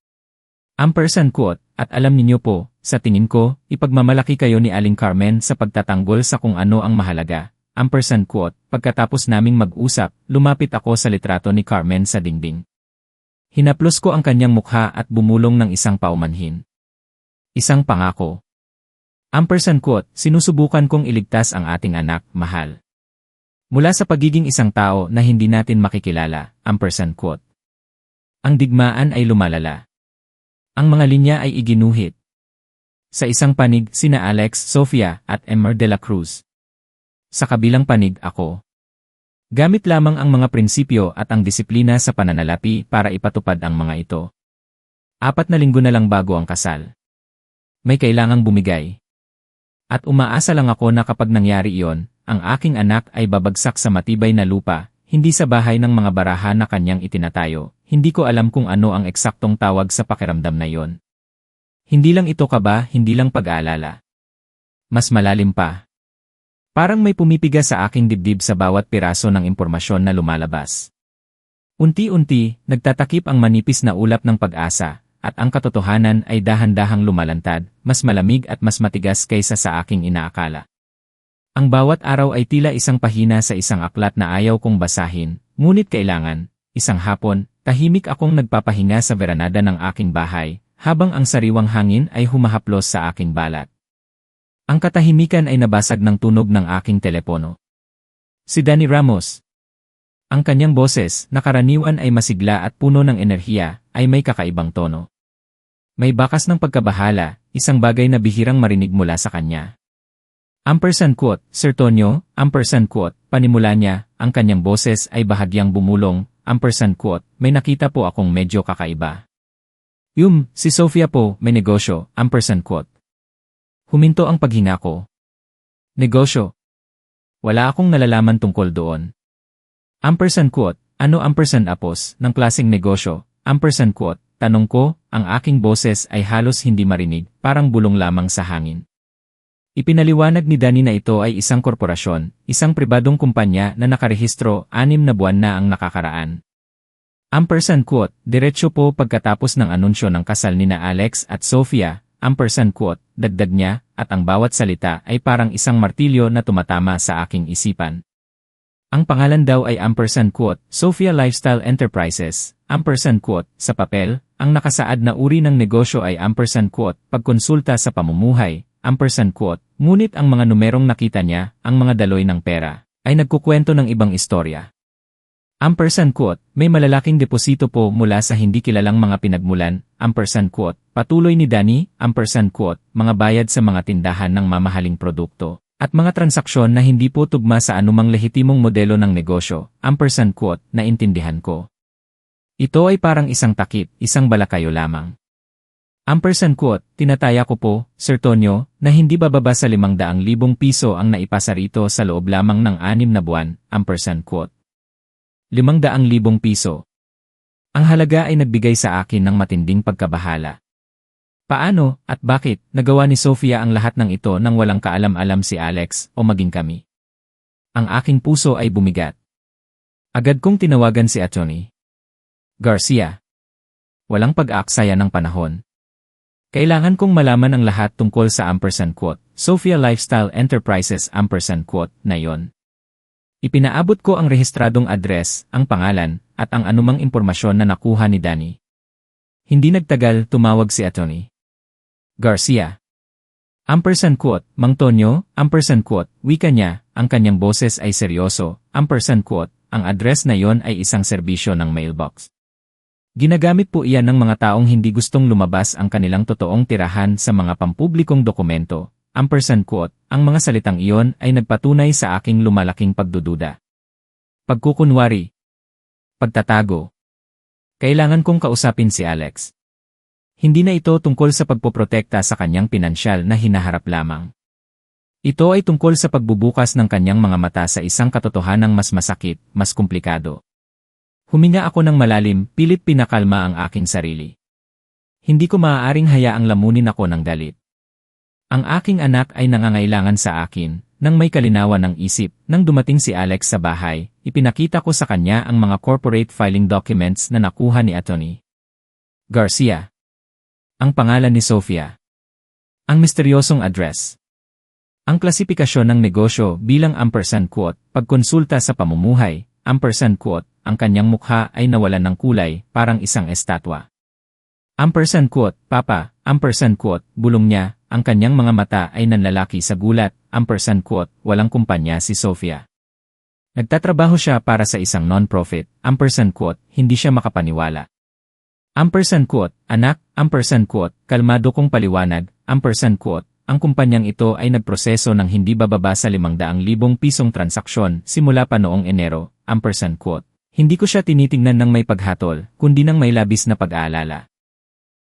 At alam ninyo po, sa tingin ko, ipagmamalaki kayo ni Aling Carmen sa pagtatanggol sa kung ano ang mahalaga. Pagkatapos naming mag-usap, lumapit ako sa litrato ni Carmen sa dingding. Hinaplos ko ang kanyang mukha at bumulong ng isang paumanhin. Isang pangako. Sinusubukan kong iligtas ang ating anak, mahal. Mula sa pagiging isang tao na hindi natin makikilala, Ang digmaan ay lumalala. Ang mga linya ay iginuhit. Sa isang panig, sina Alex, Sofia, at Emer de la Cruz. Sa kabilang panig, ako. Gamit lamang ang mga prinsipyo at ang disiplina sa pananalapi para ipatupad ang mga ito. 4 na linggo na lang bago ang kasal. May kailangang bumigay. At umaasa lang ako na kapag nangyari iyon, ang aking anak ay babagsak sa matibay na lupa, hindi sa bahay ng mga baraha na kanyang itinatayo. Hindi ko alam kung ano ang eksaktong tawag sa pakiramdam na iyon. Hindi lang ito kaba, hindi lang pag-aalala. Mas malalim pa. Parang may pumipiga sa aking dibdib sa bawat piraso ng impormasyon na lumalabas. Unti-unti, nagtatakip ang manipis na ulap ng pag-asa, at ang katotohanan ay dahan-dahang lumalantad, mas malamig at mas matigas kaysa sa aking inaakala. Ang bawat araw ay tila isang pahina sa isang aklat na ayaw kong basahin, ngunit kailangan. Isang hapon, tahimik akong nagpapahinga sa veranada ng aking bahay, habang ang sariwang hangin ay humahaplos sa aking balat. Ang katahimikan ay nabasag ng tunog ng aking telepono. Si Danny Ramos. Ang kanyang boses, na karaniwan ay masigla at puno ng enerhiya, ay may kakaibang tono. May bakas ng pagkabahala, isang bagay na bihirang marinig mula sa kanya. Sir Tonyo, panimula niya, ang kanyang boses ay bahagyang bumulong, may nakita po akong medyo kakaiba. Si Sofia po, may negosyo, Huminto ang paghinga ko. Negosyo. Wala akong nalalaman tungkol doon. Ano apos, ng klaseng negosyo, tanong ko, ang aking boses ay halos hindi marinig, parang bulong lamang sa hangin. Ipinaliwanag ni Dani na ito ay isang korporasyon, isang pribadong kumpanya na nakarehistro 6 na buwan na ang nakakaraan. Diretsyo po pagkatapos ng anunsyo ng kasal nina Alex at Sofia, dagdag niya, at ang bawat salita ay parang isang martilyo na tumatama sa aking isipan. Ang pangalan daw ay Sofia Lifestyle Enterprises, sa papel, ang nakasaad na uri ng negosyo ay pagkonsulta sa pamumuhay, ngunit ang mga numerong nakita niya, ang mga daloy ng pera, ay nagkukwento ng ibang istorya. May malalaking deposito po mula sa hindi kilalang mga pinagmulan, patuloy ni Dani, mga bayad sa mga tindahan ng mamahaling produkto, at mga transaksyon na hindi po tugma sa anumang lehitimong modelo ng negosyo, naintindihan ko. Ito ay parang isang takip, isang balakayo lamang. Tinataya ko po, Sir Tonyo, na hindi bababa sa 500,000 piso ang naipasa rito sa loob lamang ng 6 na buwan, 500,000 piso. Ang halaga ay nagbigay sa akin ng matinding pagkabahala. Paano, at bakit, nagawa ni Sofia ang lahat ng ito nang walang kaalam-alam si Alex, o maging kami? Ang aking puso ay bumigat. Agad kong tinawagan si Atty. Garcia. Walang pag-aaksaya ng panahon. Kailangan kong malaman ang lahat tungkol sa Sofia Lifestyle Enterprises na yon. Ipinaabot ko ang rehistradong address, ang pangalan, at ang anumang impormasyon na nakuha ni Dani. Hindi nagtagal, tumawag si Atty. Garcia. Mang Tonyo, wika niya, ang kanyang boses ay seryoso, quote, ang address na yon ay isang serbisyo ng mailbox. Ginagamit po iyan ng mga taong hindi gustong lumabas ang kanilang totoong tirahan sa mga pampublikong dokumento, quote, ang mga salitang iyon ay nagpatunay sa aking lumalaking pagdududa. Pagkukunwari. Pagtatago. Kailangan kong kausapin si Alex. Hindi na ito tungkol sa pagpoprotekta sa kanyang pinansyal na hinaharap lamang. Ito ay tungkol sa pagbubukas ng kanyang mga mata sa isang katotohanang mas masakit, mas komplikado. Huminga ako ng malalim, pilit pinakalma ang aking sarili. Hindi ko maaaring hayaang lamunin ako ng galit. Ang aking anak ay nangangailangan sa akin, nang may kalinawan ng isip, nang dumating si Alex sa bahay, ipinakita ko sa kanya ang mga corporate filing documents na nakuha ni Atty. Garcia. Ang pangalan ni Sofia. Ang misteryosong address. Ang klasifikasyon ng negosyo bilang quote, pagkonsulta sa pamumuhay, quote, ang kanyang mukha ay nawalan ng kulay, parang isang estatwa. Quote, Papa, quote, bulong niya, ang kanyang mga mata ay nanlalaki sa gulat, quote, walang kumpanya si Sofia. Nagtatrabaho siya para sa isang non-profit, quote, hindi siya makapaniwala. Quote, anak, quote, kalmado kong paliwanag, quote, ang kumpanyang ito ay nagproseso ng hindi bababa sa 500,000 pisong transaksyon simula pa noong Enero, quote. Hindi ko siya tinitingnan ng may paghatol, kundi ng may labis na pag-aalala.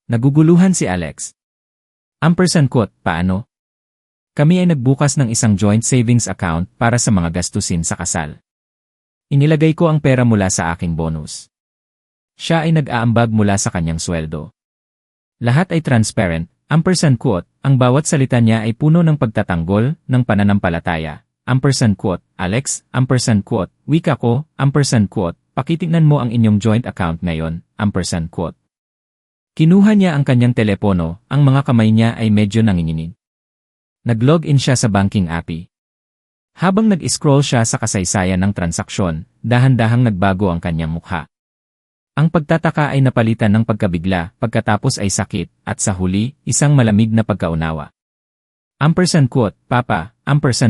Naguguluhan si Alex. Quote, paano? Kami ay nagbukas ng isang joint savings account para sa mga gastusin sa kasal. Inilagay ko ang pera mula sa aking bonus. Siya ay nag-aambag mula sa kanyang sweldo. Lahat ay transparent, quote, ang bawat salita niya ay puno ng pagtatanggol, ng pananampalataya. Quote, Alex, quote, wika ko, quote, pakitingnan mo ang inyong joint account ngayon, quote. Kinuha niya ang kanyang telepono, ang mga kamay niya ay medyo nanginginig. Nag-log in siya sa banking API. Habang nag-scroll siya sa kasaysayan ng transaksyon, dahan-dahang nagbago ang kanyang mukha. Ang pagtataka ay napalitan ng pagkabigla, pagkatapos ay sakit, at sa huli, isang malamig na pagkaunawa. Quote, Papa,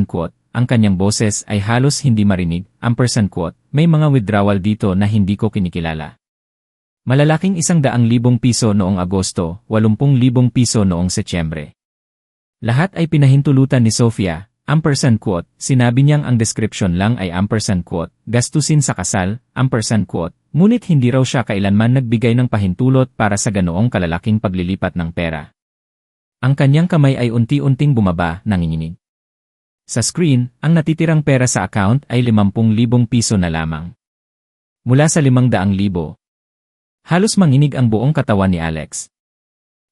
quote, ang kanyang boses ay halos hindi marinig, quote, may mga withdrawal dito na hindi ko kinikilala. Malalaking 100,000 piso noong Agosto, 80,000 piso noong Setyembre. Lahat ay pinahintulutan ni Sofia, quote, sinabi niyang ang description lang ay quote, gastusin sa kasal, quote, ngunit hindi raw siya kailanman nagbigay ng pahintulot para sa ganoong kalalaking paglilipat ng pera. Ang kanyang kamay ay unti-unting bumaba, nanginginig. Sa screen, ang natitirang pera sa account ay 50,000 piso na lamang. Mula sa 500,000. Halos manginig ang buong katawan ni Alex.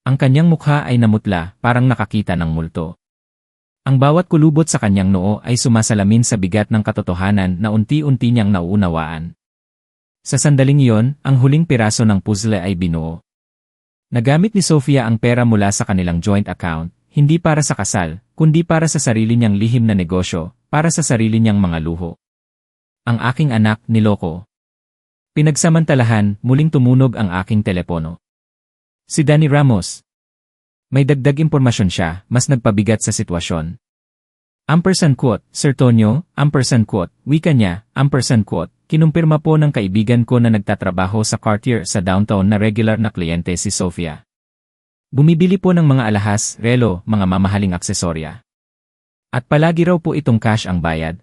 Ang kanyang mukha ay namutla, parang nakakita ng multo. Ang bawat kulubot sa kanyang noo ay sumasalamin sa bigat ng katotohanan na unti-unti niyang nauunawaan. Sa sandaling iyon, ang huling piraso ng puzzle ay binuo. Nagamit ni Sofia ang pera mula sa kanilang joint account, hindi para sa kasal, kundi para sa sarili niyang lihim na negosyo, para sa sarili niyang mga luho. Ang aking anak, niloko. Pinagsamantalahan, muling tumunog ang aking telepono. Si Danny Ramos. May dagdag impormasyon siya, mas nagpabigat sa sitwasyon. Quote, Sir Tonyo, quote, wika niya, quote, kinumpirma po ng kaibigan ko na nagtatrabaho sa Cartier sa downtown na regular na kliyente si Sofia. Bumibili po ng mga alahas, relo, mga mamahaling aksesorya. At palagi raw po itong cash ang bayad,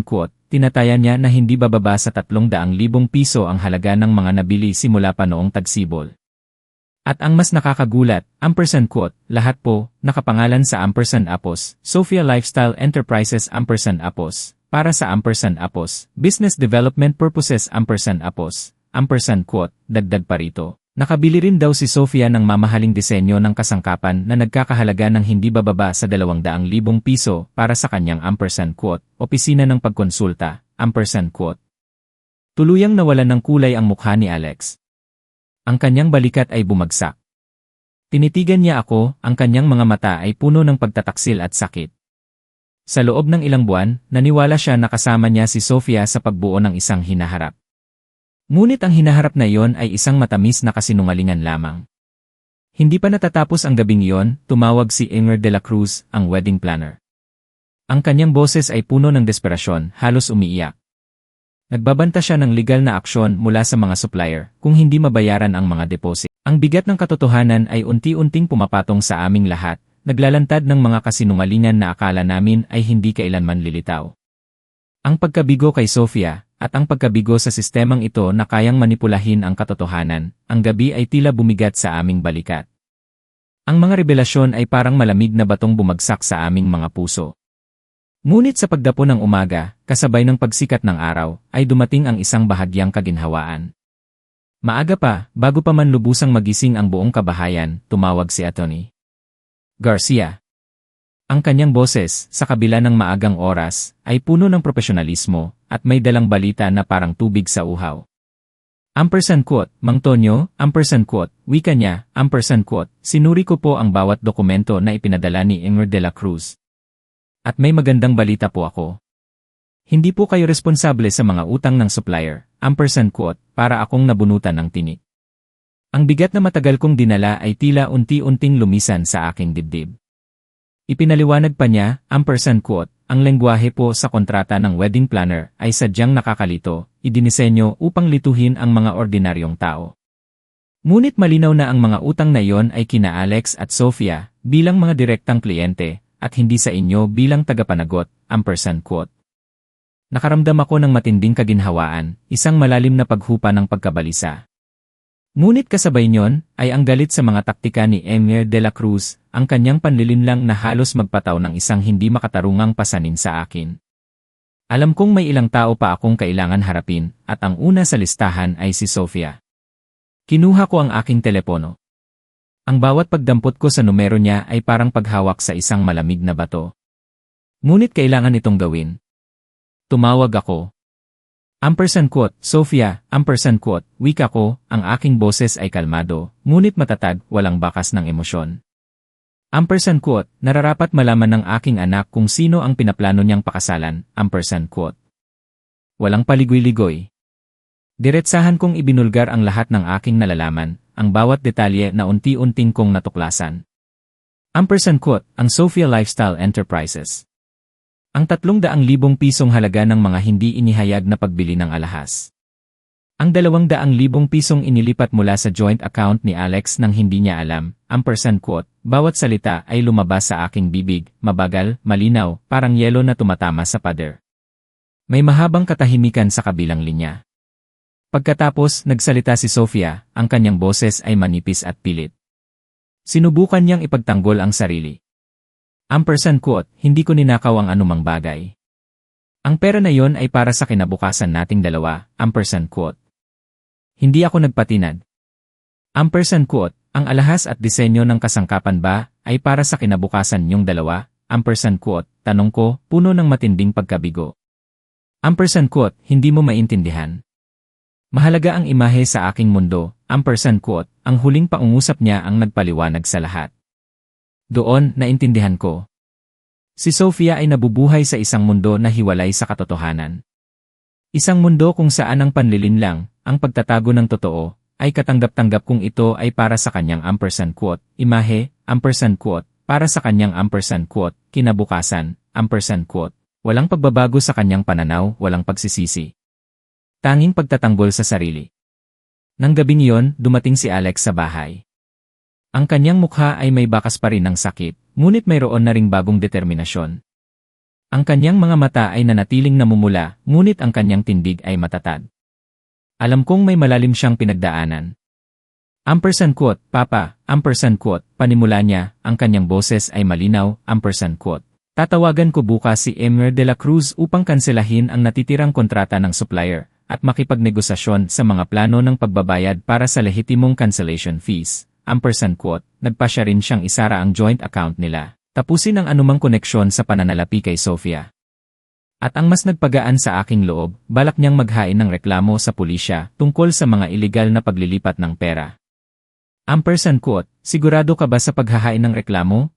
quote, tinatayan niya na hindi bababa sa 300,000 piso ang halaga ng mga nabili simula pa noong tagsibol. At ang mas nakakagulat, quote, lahat po, nakapangalan sa Apos, Sofia Lifestyle Enterprises Apos, para sa Apos, Business Development Purposes Apos, quote, dagdag pa rito. Nakabili rin daw si Sofia ng mamahaling disenyo ng kasangkapan na nagkakahalaga ng hindi bababa sa 200,000 piso para sa kanyang quote, opisina ng pagkonsulta, quote. Tuluyang nawalan ng kulay ang mukha ni Alex. Ang kanyang balikat ay bumagsak. Tinitigan niya ako, ang kanyang mga mata ay puno ng pagtataksil at sakit. Sa loob ng ilang buwan, naniwala siya na kasama niya si Sofia sa pagbuo ng isang hinaharap. Ngunit ang hinaharap na iyon ay isang matamis na kasinungalingan lamang. Hindi pa natatapos ang gabing iyon, tumawag si Inger de la Cruz, ang wedding planner. Ang kanyang boses ay puno ng desperasyon, halos umiiyak. Nagbabanta siya ng legal na aksyon mula sa mga supplier kung hindi mabayaran ang mga deposit. Ang bigat ng katotohanan ay unti-unting pumapatong sa aming lahat, naglalantad ng mga kasinungalingan na akala namin ay hindi kailanman lilitaw. Ang pagkabigo kay Sofia, at ang pagkabigo sa sistemang ito na kayang manipulahin ang katotohanan, ang gabi ay tila bumigat sa aming balikat. Ang mga revelasyon ay parang malamig na batong bumagsak sa aming mga puso. Ngunit sa pagdapo ng umaga, kasabay ng pagsikat ng araw, ay dumating ang isang bahagyang kaginhawaan. Maaga pa, bago pa man lubusang magising ang buong kabahayan, tumawag si Atty. Garcia. Ang kanyang boses, sa kabila ng maagang oras, ay puno ng profesionalismo, at may dalang balita na parang tubig sa uhaw. Quote, Mang Tonyo, quote, wika niya, quote, sinuri ko po ang bawat dokumento na ipinadala ni Emer de la Cruz. At may magandang balita po ako. Hindi po kayo responsable sa mga utang ng supplier, quote, para akong nabunutan ng tinik. Ang bigat na matagal kong dinala ay tila unti-unting lumisan sa aking dibdib. Ipinaliwanag pa niya, quote, ang lengguwahe po sa kontrata ng wedding planner ay sadyang nakakalito, idinisenyo upang lituhin ang mga ordinaryong tao. Ngunit malinaw na ang mga utang na iyon ay kina Alex at Sofia bilang mga direktang kliyente, at hindi sa inyo bilang tagapanagot, quote. Nakaramdam ako ng matinding kaginhawaan, isang malalim na paghupa ng pagkabalisa. Ngunit kasabay niyon ay ang galit sa mga taktika ni Emer de la Cruz, ang kanyang panlilinlang na halos magpataw ng isang hindi makatarungang pasanin sa akin. Alam kong may ilang tao pa akong kailangan harapin, at ang una sa listahan ay si Sofia. Kinuha ko ang aking telepono. Ang bawat pagdampot ko sa numero niya ay parang paghawak sa isang malamig na bato. Ngunit kailangan itong gawin. Tumawag ako. Quote, Sofia, quote, wika ko, ang aking boses ay kalmado, ngunit matatag, walang bakas ng emosyon. Quote, nararapat malaman ng aking anak kung sino ang pinaplano niyang pakasalan, quote. Walang paligoy-ligoy. Diretsahan kong ibinulgar ang lahat ng aking nalalaman, ang bawat detalye na unti-unting kong natuklasan. Quote, ang Sofia Lifestyle Enterprises. Ang 300,000 pisong halaga ng mga hindi inihayag na pagbili ng alahas. Ang 200,000 pisong inilipat mula sa joint account ni Alex nang hindi niya alam, quote, bawat salita ay lumabas sa aking bibig, mabagal, malinaw, parang yelo na tumatama sa pader. May mahabang katahimikan sa kabilang linya. Pagkatapos, nagsalita si Sofia, ang kanyang boses ay manipis at pilit. Sinubukan niyang ipagtanggol ang sarili. Quote, hindi ko ninakaw ang anumang bagay. Ang pera na yon ay para sa kinabukasan nating dalawa, quote. Hindi ako nagpatinad. Quote, ang alahas at disenyo ng kasangkapan ba ay para sa kinabukasan niyong dalawa, quote, tanong ko, puno ng matinding pagkabigo. Quote, hindi mo maintindihan. Mahalaga ang imahe sa aking mundo, quote, ang huling pangungusap niya ang nagpaliwanag sa lahat. Doon, naintindihan ko. Si Sofia ay nabubuhay sa isang mundo na hiwalay sa katotohanan. Isang mundo kung saan ang panlilinlang, ang pagtatago ng totoo, ay katanggap-tanggap kung ito ay para sa kanyang quote, imahe, quote, para sa kanyang quote, kinabukasan, quote, walang pagbabago sa kanyang pananaw, walang pagsisisi. Tanging pagtatanggol sa sarili. Nang gabing iyon, dumating si Alex sa bahay. Ang kanyang mukha ay may bakas pa rin ng sakit, ngunit mayroon na ring bagong determinasyon. Ang kanyang mga mata ay nanatiling namumula, ngunit ang kanyang tindig ay matatag. Alam kong may malalim siyang pinagdaanan. Quote, Papa, quote, panimula niya, ang kanyang boses ay malinaw, quote. Tatawagan ko bukas si Emer de la Cruz upang kanselahin ang natitirang kontrata ng supplier, at makipagnegosasyon sa mga plano ng pagbabayad para sa lehitimong cancellation fees. Quote, nagpasya rin siyang isara ang joint account nila, tapusin ang anumang koneksyon sa pananalapi kay Sofia. At ang mas nagpagaan sa aking loob, balak niyang maghain ng reklamo sa pulisya tungkol sa mga iligal na paglilipat ng pera. Quote, sigurado ka ba sa paghahain ng reklamo?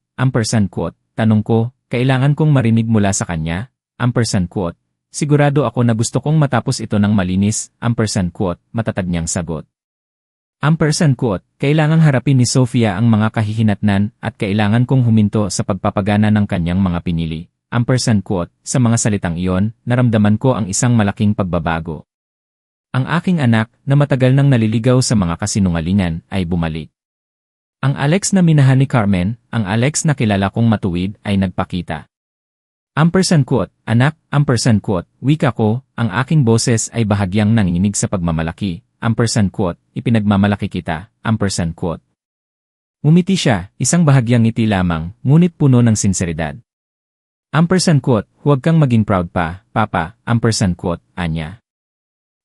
Quote, tanong ko, kailangan kong marinig mula sa kanya? Quote, sigurado ako na gusto kong matapos ito ng malinis, quote, matatag niyang sagot. Quote, kailangang harapin ni Sofia ang mga kahihinatnan at kailangan kong huminto sa pagpapagana ng kanyang mga pinili. ampersand quote, sa mga salitang iyon, naramdaman ko ang isang malaking pagbabago. Ang aking anak, na matagal nang naliligaw sa mga kasinungalingan, ay bumalik. Ang Alex na minahan ni Carmen, ang Alex na kilala kong matuwid, ay nagpakita. Ampersand quote, anak, ampersand quote, wika ko, ang aking boses ay bahagyang nanginginig sa pagmamalaki, ampersand quote, ipinagmamalaki kita, ampersand quote. Ngumiti siya, isang bahagyang ngiti lamang, ngunit puno ng sinseridad. Ampersand quote, huwag kang maging proud pa, papa, ampersand quote, anya.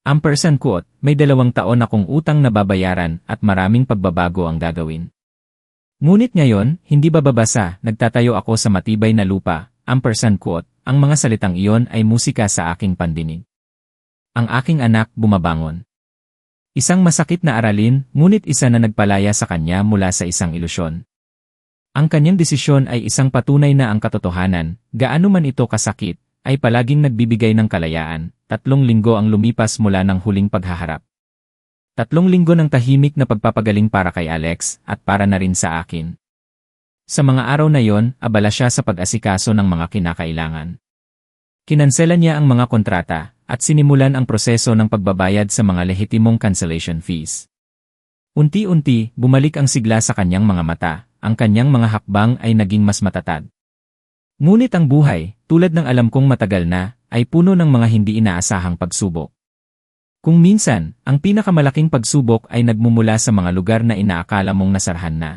Ampersand quote, may 2 taon akong utang na babayaran at maraming pagbabago ang gagawin. Ngunit ngayon, hindi bababasa, nagtatayo ako sa matibay na lupa, ampersand quote, ang mga salitang iyon ay musika sa aking pandinig. Ang aking anak bumabangon. Isang masakit na aralin, ngunit isa na nagpalaya sa kanya mula sa isang ilusyon. Ang kanyang desisyon ay isang patunay na ang katotohanan, gaano man ito kasakit, ay palaging nagbibigay ng kalayaan. 3 linggo ang lumipas mula ng huling paghaharap. 3 linggo ng tahimik na pagpapagaling para kay Alex at para na rin sa akin. Sa mga araw na yon, abala siya sa pag-asikaso ng mga kinakailangan. Kinansela niya ang mga kontrata at sinimulan ang proseso ng pagbabayad sa mga lehitimong cancellation fees. Unti-unti, bumalik ang sigla sa kanyang mga mata. Ang kanyang mga hakbang ay naging mas matatag. Ngunit ang buhay, tulad ng alam kong matagal na, ay puno ng mga hindi inaasahang pagsubok. Kung minsan, ang pinakamalaking pagsubok ay nagmumula sa mga lugar na inaakala mong nasarhan na.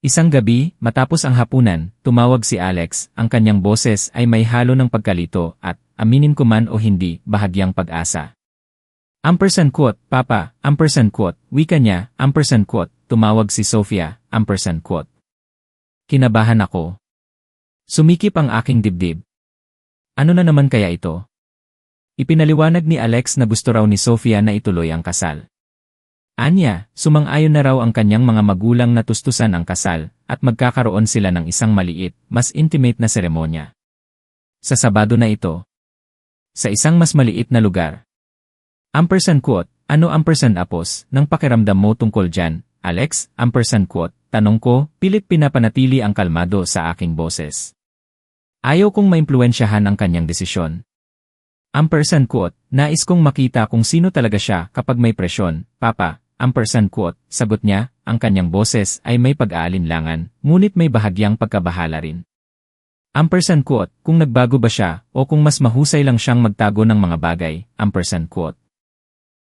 Isang gabi, matapos ang hapunan, tumawag si Alex, ang kanyang boses ay may halo ng pagkalito at, aminin ko man o hindi, bahagyang pag-asa. Ampersand quote, papa, ampersand quote, wika niya, ampersand quote, tumawag si Sofia, ampersand quote. Kinabahan ako. Sumikip ang aking dibdib. Ano na naman kaya ito? Ipinaliwanag ni Alex na gusto raw ni Sofia na ituloy ang kasal. Anya, sumang-ayon na raw ang kanyang mga magulang na tustusan ang kasal, at magkakaroon sila ng isang maliit, mas intimate na seremonya. Sa Sabado na ito. Sa isang mas maliit na lugar. Ampersand quote, ano ampersand apos, nang pakiramdam mo tungkol dyan, Alex, ampersand quote, tanong ko, pilit pinapanatili ang kalmado sa aking boses. Ayaw kong maimpluwensyahan ang kanyang desisyon. Ampersand quote, nais kong makita kung sino talaga siya kapag may presyon, papa, ampersand quote, sagot niya, ang kanyang boses ay may pag-aalinlangan, ngunit may bahagyang pagkabahala rin. Ampersand quote, kung nagbago ba siya, o kung mas mahusay lang siyang magtago ng mga bagay, ampersand quote.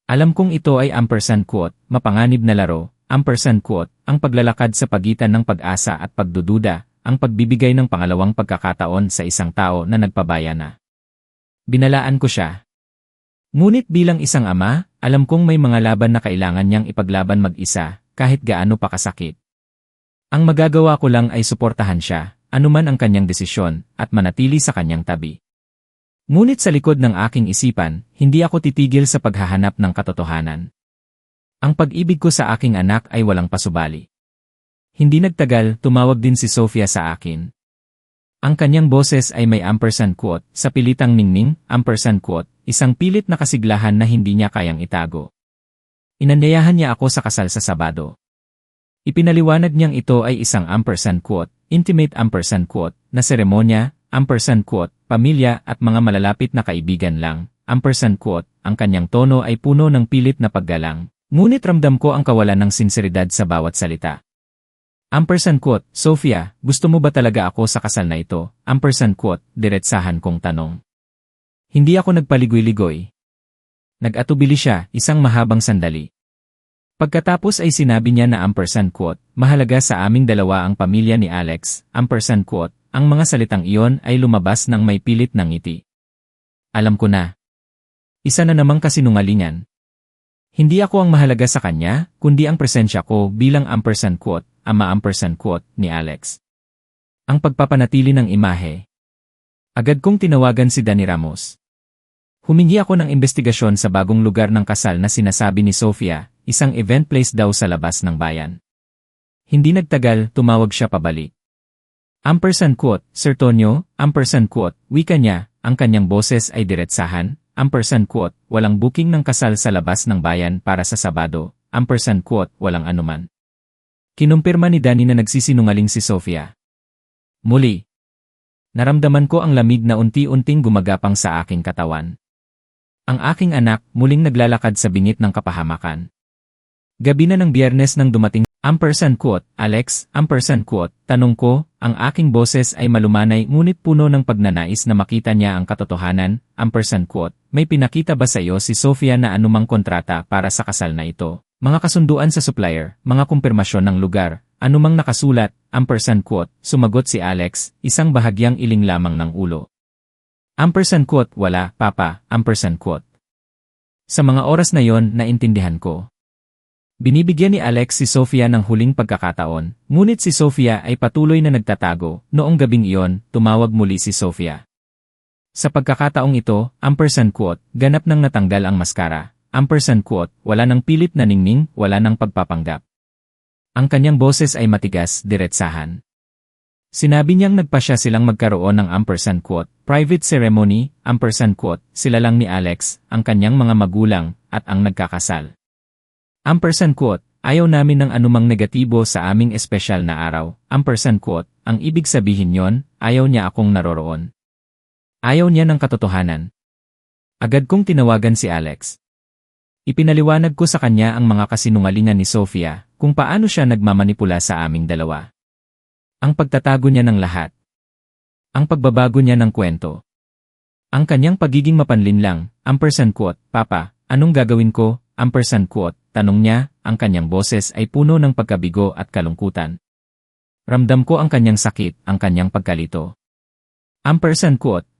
Alam kong ito ay ampersand quote, mapanganib na laro, ampersand quote, ang paglalakad sa pagitan ng pag-asa at pagdududa, ang pagbibigay ng pangalawang pagkakataon sa isang tao na nagpabaya na. Binalaan ko siya. Ngunit bilang isang ama, alam kong may mga laban na kailangan niyang ipaglaban mag-isa, kahit gaano pa kasakit. Ang magagawa ko lang ay suportahan siya, anuman ang kanyang desisyon, at manatili sa kanyang tabi. Ngunit sa likod ng aking isipan, hindi ako titigil sa paghahanap ng katotohanan. Ang pag-ibig ko sa aking anak ay walang pasubali. Hindi nagtagal, tumawag din si Sofia sa akin. Ang kanyang boses ay may ampersand quote, sa pilitang ningning, ampersand quote, isang pilit na kasiglahan na hindi niya kayang itago. Inanyayahan niya ako sa kasal sa Sabado. Ipinaliwanag niyang ito ay isang ampersand quote, intimate ampersand quote, na seremonya, ampersand quote, pamilya at mga malalapit na kaibigan lang, ampersand quote, ang kanyang tono ay puno ng pilit na paggalang, ngunit ramdam ko ang kawalan ng sinseridad sa bawat salita. Ampersand quote, Sofia, gusto mo ba talaga ako sa kasal na ito? Ampersand quote, diretsahan kong tanong. Hindi ako nagpaligoy-ligoy. Nag-atubili siya, isang mahabang sandali. Pagkatapos ay sinabi niya na ampersand quote, mahalaga sa aming dalawa ang pamilya ni Alex, ampersand quote, ang mga salitang iyon ay lumabas ng may pilit ng ngiti. Alam ko na. Isa na namang kasinungalingan. Hindi ako ang mahalaga sa kanya, kundi ang presensya ko bilang ampersand quote, ama ampersand quote, ni Alex. Ang pagpapanatili ng imahe. Agad kong tinawagan si Danny Ramos. Humingi ako ng investigasyon sa bagong lugar ng kasal na sinasabi ni Sofia, isang event place daw sa labas ng bayan. Hindi nagtagal, tumawag siya pabalik. Ampersand quote, Sir Tonyo, ampersand quote, wika niya, ang kanyang boses ay diretsahan, ampersand quote, walang booking ng kasal sa labas ng bayan para sa Sabado, ampersand quote, walang anuman. Kinumpirma ni Danny na nagsisinungaling si Sofia. Muli. Naramdaman ko ang lamig na unti-unting gumagapang sa aking katawan. Ang aking anak muling naglalakad sa bingit ng kapahamakan. Gabi na ng Biyernes nang dumating, Alex, tanong ko, ang aking boses ay malumanay ngunit puno ng pagnanais na makita niya ang katotohanan, may pinakita ba sa iyo si Sofia na anumang kontrata para sa kasal na ito? Mga kasunduan sa supplier, mga kumpirmasyon ng lugar, anumang nakasulat, sumagot si Alex, isang bahagyang iling lamang ng ulo. Wala, papa, Sa mga oras na yon, naintindihan ko. Binibigyan ni Alex si Sofia ng huling pagkakataon, ngunit si Sofia ay patuloy na nagtatago. Noong gabing iyon, tumawag muli si Sofia. Sa pagkakataong ito, ganap nang natanggal ang maskara. Wala nang pilit na ningning, wala nang pagpapanggap. Ang kanyang boses ay matigas, diretsahan. Sinabi niyang nagpasya silang magkaroon ng private ceremony, sila lang ni Alex, ang kanyang mga magulang, at ang nagkakasal. Ayaw namin ng anumang negatibo sa aming espesyal na araw, ang ibig sabihin yon, ayaw niya akong naroroon. Ayaw niya ng katotohanan. Agad kong tinawagan si Alex. Ipinaliwanag ko sa kanya ang mga kasinungalingan ni Sofia, kung paano siya nagmamanipula sa aming dalawa. Ang pagtatago niya ng lahat. Ang pagbabago niya ng kwento. Ang kanyang pagiging mapanlinlang, Papa, anong gagawin ko, tanong niya, ang kanyang boses ay puno ng pagkabigo at kalungkutan. Ramdam ko ang kanyang sakit, ang kanyang pagkalito.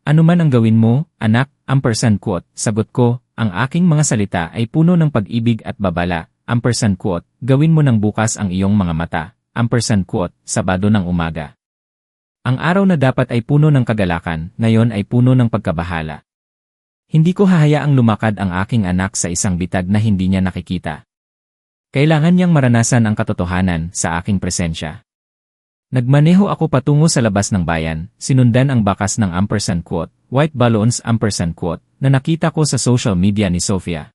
Ano man ang gawin mo, anak, sagot ko, ang aking mga salita ay puno ng pag-ibig at babala, gawin mo ng bukas ang iyong mga mata, Sabado ng umaga. Ang araw na dapat ay puno ng kagalakan, ngayon ay puno ng pagkabahala. Hindi ko hahayaang lumakad ang aking anak sa isang bitag na hindi niya nakikita. Kailangan niyang maranasan ang katotohanan sa aking presensya. Nagmaneho ako patungo sa labas ng bayan, sinundan ang bakas ng white balloons, na nakita ko sa social media ni Sofia.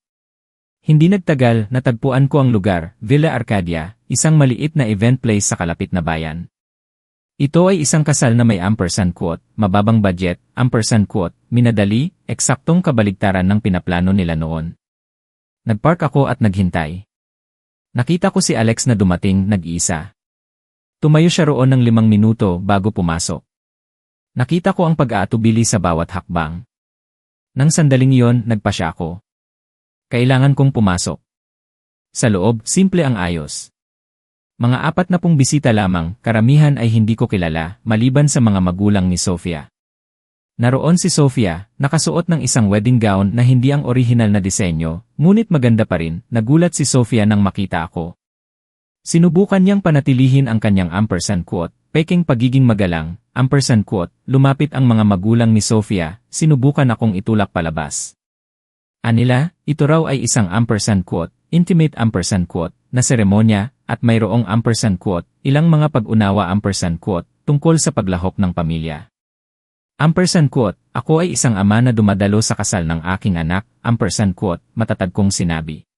Hindi nagtagal, natagpuan ko ang lugar, Villa Arcadia, isang maliit na event place sa kalapit na bayan. Ito ay isang kasal na may mababang budget, minadali, eksaktong kabaligtaran ng pinaplano nila noon. Nagpark ako at naghintay. Nakita ko si Alex na dumating, nag-iisa. Tumayo siya roon ng 5 minuto bago pumasok. Nakita ko ang pag-aatubili sa bawat hakbang. Nang sandaling iyon, nagpasya ako. Kailangan kong pumasok. Sa loob, simple ang ayos. Mga 40 bisita lamang, karamihan ay hindi ko kilala, maliban sa mga magulang ni Sofia. Naroon si Sofia, nakasuot ng isang wedding gown na hindi ang orihinal na disenyo, ngunit maganda pa rin. Nagulat si Sofia nang makita ako. Sinubukan niyang panatilihin ang kanyang peking pagiging magalang, lumapit ang mga magulang ni Sofia, sinubukan akong itulak palabas. Anila, ito raw ay isang intimate na seremonya, at mayroong ilang mga pag-unawa tungkol sa paglahok ng pamilya. Ako ay isang ama na dumadalo sa kasal ng aking anak, matatag kong sinabi.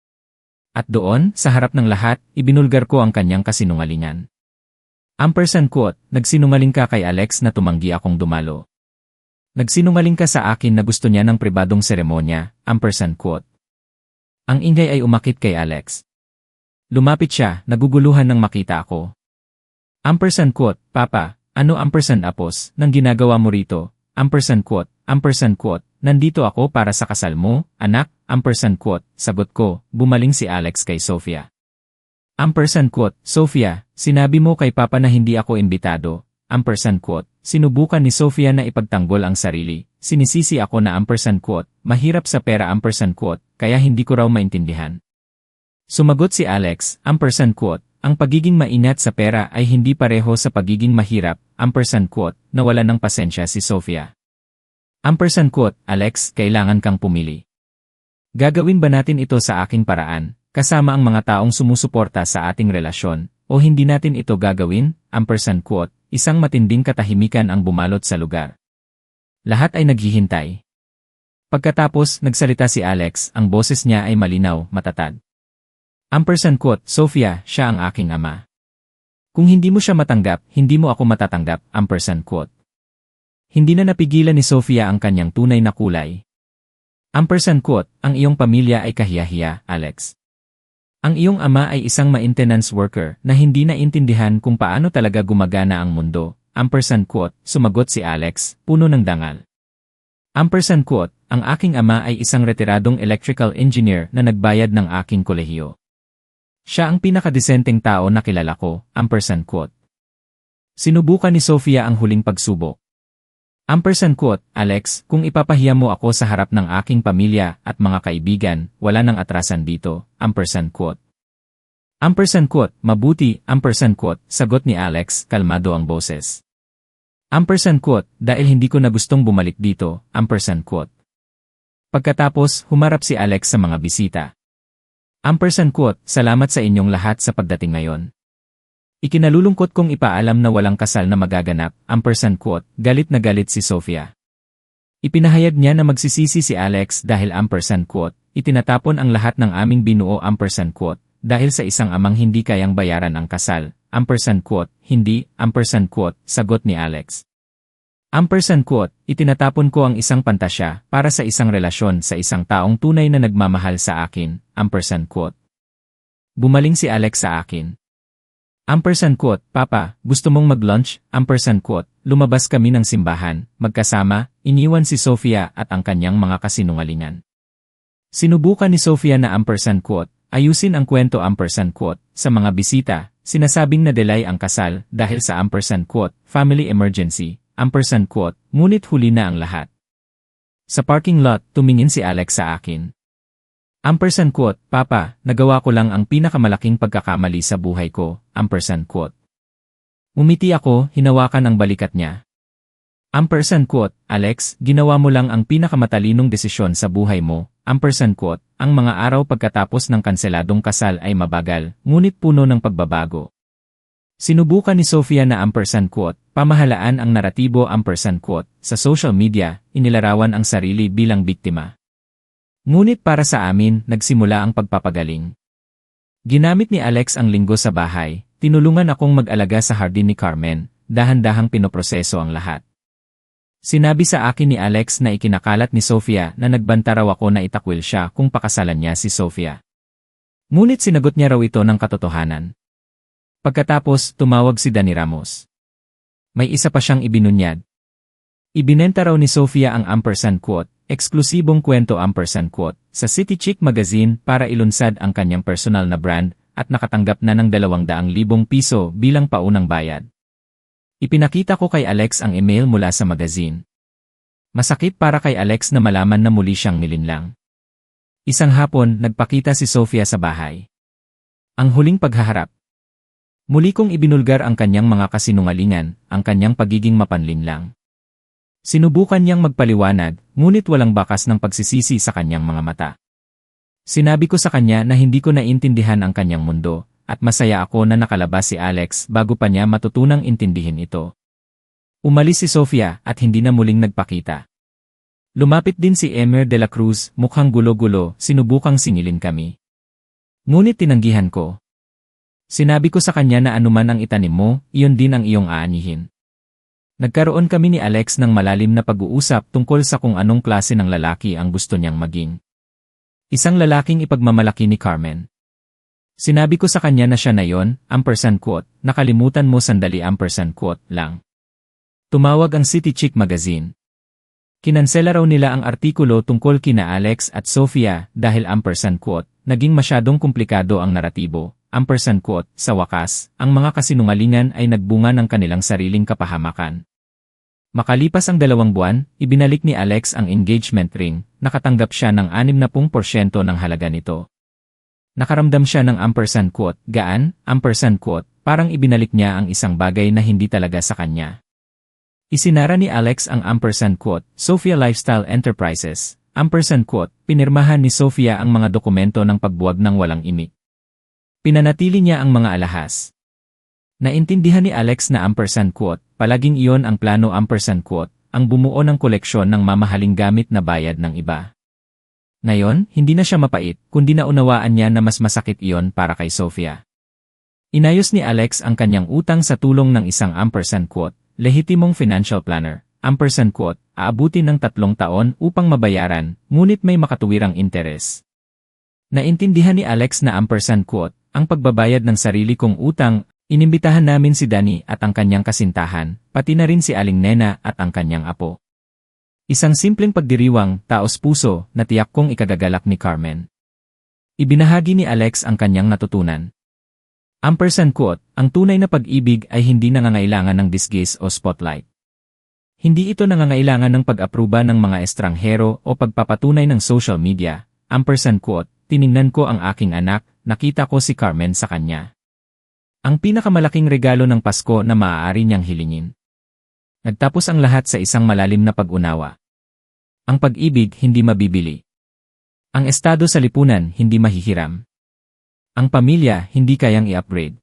At doon, sa harap ng lahat, ibinulgar ko ang kanyang kasinungalingan. Nagsinungaling ka kay Alex na tumanggi akong dumalo. Nagsinungaling ka sa akin na gusto niya ng pribadong seremonya, Ang ingay ay umakit kay Alex. Lumapit siya, naguguluhan nang makita ako. Papa, ano apos, nang ginagawa mo rito? Nandito ako para sa kasal mo, anak, sagot ko, bumaling si Alex kay Sofia. Sofia, sinabi mo kay Papa na hindi ako imbitado, sinubukan ni Sofia na ipagtanggol ang sarili, sinisisi ako na mahirap sa pera kaya hindi ko raw maintindihan. Sumagot si Alex, ang pagiging maingat sa pera ay hindi pareho sa pagiging mahirap, nawala ng pasensya si Sofia. Alex, kailangan kang pumili. Gagawin ba natin ito sa aking paraan, kasama ang mga taong sumusuporta sa ating relasyon, o hindi natin ito gagawin, isang matinding katahimikan ang bumalot sa lugar. Lahat ay naghihintay. Pagkatapos, nagsalita si Alex, ang boses niya ay malinaw, matatag. Sofia, siya ang aking ama. Kung hindi mo siya matanggap, hindi mo ako matatanggap, Hindi na napigilan ni Sofia ang kanyang tunay na kulay. Ampersand quote, ang iyong pamilya ay kahiya-hiya, Alex. Ang iyong ama ay isang maintenance worker na hindi naintindihan kung paano talaga gumagana ang mundo. Ampersand quote, sumagot si Alex, puno ng dangal. Ampersand quote, ang aking ama ay isang retiradong electrical engineer na nagbayad ng aking kolehiyo. Siya ang pinakadesenteng tao na kilala ko. Ampersand quote. Sinubukan ni Sofia ang huling pagsubok. Ampersand quote, Alex, kung ipapahiya mo ako sa harap ng aking pamilya at mga kaibigan, wala nang atrasan dito. Ampersand quote. Ampersand quote, mabuti. Ampersand quote, sagot ni Alex, kalmado ang boses. Ampersand quote, dahil hindi ko na gustong bumalik dito. Ampersand quote. Pagkatapos, humarap si Alex sa mga bisita. Ampersand quote, salamat sa inyong lahat sa pagdating ngayon. Ikinalulungkot kong ipaalam na walang kasal na magaganap. Ampersand quote, galit na galit si Sofia. Ipinahayag niya na magsisisi si Alex dahil ampersand quote, itinatapon ang lahat ng aming binuo. Ampersand quote, dahil sa isang amang hindi kayang bayaran ang kasal. Ampersand quote, hindi. Ampersand quote, sagot ni Alex. Ampersand quote, itinatapon ko ang isang pantasya para sa isang relasyon sa isang taong tunay na nagmamahal sa akin. Ampersand quote. Bumaling si Alex sa akin. Ampersand quote, Papa, gusto mong mag-lunch? Ampersand quote, lumabas kami ng simbahan, magkasama, iniwan si Sofia at ang kanyang mga kasinungalingan. Sinubukan ni Sofia na ampersand quote, ayusin ang kwento. Ampersand quote, sa mga bisita, sinasabing na delay ang kasal dahil sa ampersand quote, family emergency. Ampersand quote, ngunit huli na ang lahat. Sa parking lot, tumingin si Alex sa akin. Ampersand quote, Papa, nagawa ko lang ang pinakamalaking pagkakamali sa buhay ko. Ampersand quote. Umiti ako, hinawakan ang balikat niya. Ampersand quote, Alex, ginawa mo lang ang pinakamatalinong desisyon sa buhay mo. Ampersand quote, ang mga araw pagkatapos ng kanseladong kasal ay mabagal, ngunit puno ng pagbabago. Sinubukan ni Sofia na ampersand quote, pamahalaan ang naratibo. Ampersand quote, sa social media, inilarawan ang sarili bilang biktima. Ngunit para sa amin, nagsimula ang pagpapagaling. Ginamit ni Alex ang linggo sa bahay, tinulungan akong mag-alaga sa hardin ni Carmen, dahan-dahang pinoproseso ang lahat. Sinabi sa akin ni Alex na ikinakalat ni Sofia na nagbanta raw ako na itakwil siya kung pakasalan niya si Sofia. Ngunit sinagot niya raw ito ng katotohanan. Pagkatapos, tumawag si Danny Ramos. May isa pa siyang ibinunyad. Ibinenta raw ni Sofia ang ampersand quote, eksklusibong kwento. Ampersand quote, sa City Chick Magazine para ilunsad ang kanyang personal na brand at nakatanggap na ng 200,000 piso bilang paunang bayad. Ipinakita ko kay Alex ang email mula sa magazine. Masakit para kay Alex na malaman na muli siyang nilinlang. Isang hapon, nagpakita si Sofia sa bahay. Ang huling paghaharap. Muli kong ibinulgar ang kanyang mga kasinungalingan, ang kanyang pagiging mapanlinlang. Sinubukan niyang magpaliwanag, ngunit walang bakas ng pagsisisi sa kanyang mga mata. Sinabi ko sa kanya na hindi ko naintindihan ang kanyang mundo, at masaya ako na nakalabas si Alex bago pa niya matutunang intindihin ito. Umalis si Sofia at hindi na muling nagpakita. Lumapit din si Emer de la Cruz, mukhang gulo-gulo, sinubukang singilin kami. Ngunit tinanggihan ko. Sinabi ko sa kanya na anuman ang itanim mo, iyon din ang iyong aanihin. Nagkaroon kami ni Alex ng malalim na pag-uusap tungkol sa kung anong klase ng lalaki ang gusto niyang maging. Isang lalaking ipagmamalaki ni Carmen. Sinabi ko sa kanya na siya na yon, ampersand quote, nakalimutan mo sandali. Ampersand quote lang. Tumawag ang City Chick Magazine. Kinansela raw nila ang artikulo tungkol kina Alex at Sofia dahil ampersand quote, naging masyadong komplikado ang naratibo. Ampersand quote, sa wakas, ang mga kasinungalingan ay nagbunga ng kanilang sariling kapahamakan. Makalipas ang 2 buwan, ibinalik ni Alex ang engagement ring, nakatanggap siya ng 60% ng halaga nito. Nakaramdam siya ng ampersand quote, gaan, ampersand quote, parang ibinalik niya ang isang bagay na hindi talaga sa kanya. Isinara ni Alex ang ampersand quote, Sofia Lifestyle Enterprises, ampersand quote, pinirmahan ni Sofia ang mga dokumento ng pagbuwag ng walang imik. Pinanatili niya ang mga alahas. Naintindihan ni Alex na ampersand quote, palaging iyon ang plano. Ampersand quote, ang bumuo ng koleksyon ng mamahaling gamit na bayad ng iba. Ngayon, hindi na siya mapait, kundi naunawaan niya na mas masakit iyon para kay Sofia. Inayos ni Alex ang kanyang utang sa tulong ng isang ampersand quote, lehitimong financial planner, quote, aabutin ng 3 taon upang mabayaran, ngunit may makatuwirang interes. Naintindihan ni Alex na quote, ang pagbabayad ng sarili kong utang, inimbitahan namin si Danny at ang kanyang kasintahan, pati na rin si Aling Nena at ang kanyang apo. Isang simpleng pagdiriwang, taos-puso, na tiyak kong ikagagalak ni Carmen. Ibinahagi ni Alex ang kanyang natutunan. Quote, ang tunay na pag-ibig ay hindi nangangailangan ng disguise o spotlight. Hindi ito nangangailangan ng pag-apruba ng mga estranghero o pagpapatunay ng social media. Quote, tiningnan ko ang aking anak, nakita ko si Carmen sa kanya. Ang pinakamalaking regalo ng Pasko na maaari niyang hilingin. Nagtapos ang lahat sa isang malalim na pag-unawa. Ang pag-ibig hindi mabibili. Ang estado sa lipunan hindi mahihiram. Ang pamilya hindi kayang i-upgrade.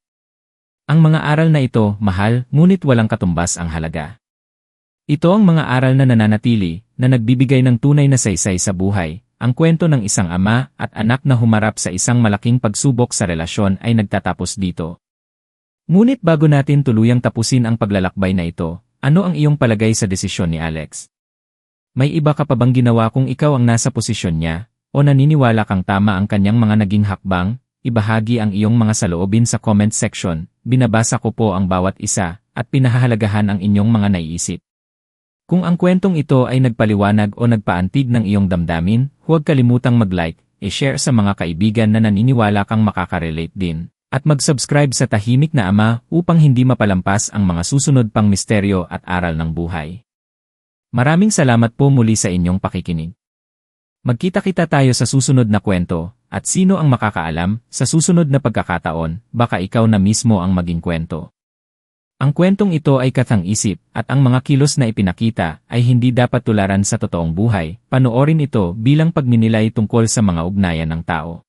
Ang mga aral na ito mahal ngunit walang katumbas ang halaga. Ito ang mga aral na nananatili, na nagbibigay ng tunay na saysay sa buhay. Ang kwento ng isang ama at anak na humarap sa isang malaking pagsubok sa relasyon ay nagtatapos dito. Ngunit bago natin tuluyang tapusin ang paglalakbay na ito, ano ang iyong palagay sa desisyon ni Alex? May iba ka pa bang ginawa kung ikaw ang nasa posisyon niya, o naniniwala kang tama ang kanyang mga naging hakbang? Ibahagi ang iyong mga saloobin sa comment section, binabasa ko po ang bawat isa, at pinahahalagahan ang inyong mga naiisip. Kung ang kwentong ito ay nagpaliwanag o nagpaantig ng iyong damdamin, huwag kalimutang mag-like, i-share sa mga kaibigan na naniniwala kang makakarelate din, at mag-subscribe sa Tahimik na Ama upang hindi mapalampas ang mga susunod pang misteryo at aral ng buhay. Maraming salamat po muli sa inyong pakikinig. Magkita-kita tayo sa susunod na kwento, at sino ang makakaalam, sa susunod na pagkakataon, baka ikaw na mismo ang maging kwento. Ang kwentong ito ay kathang-isip, at ang mga kilos na ipinakita ay hindi dapat tularan sa totoong buhay. Panoorin ito bilang pagninilay tungkol sa mga ugnayan ng tao.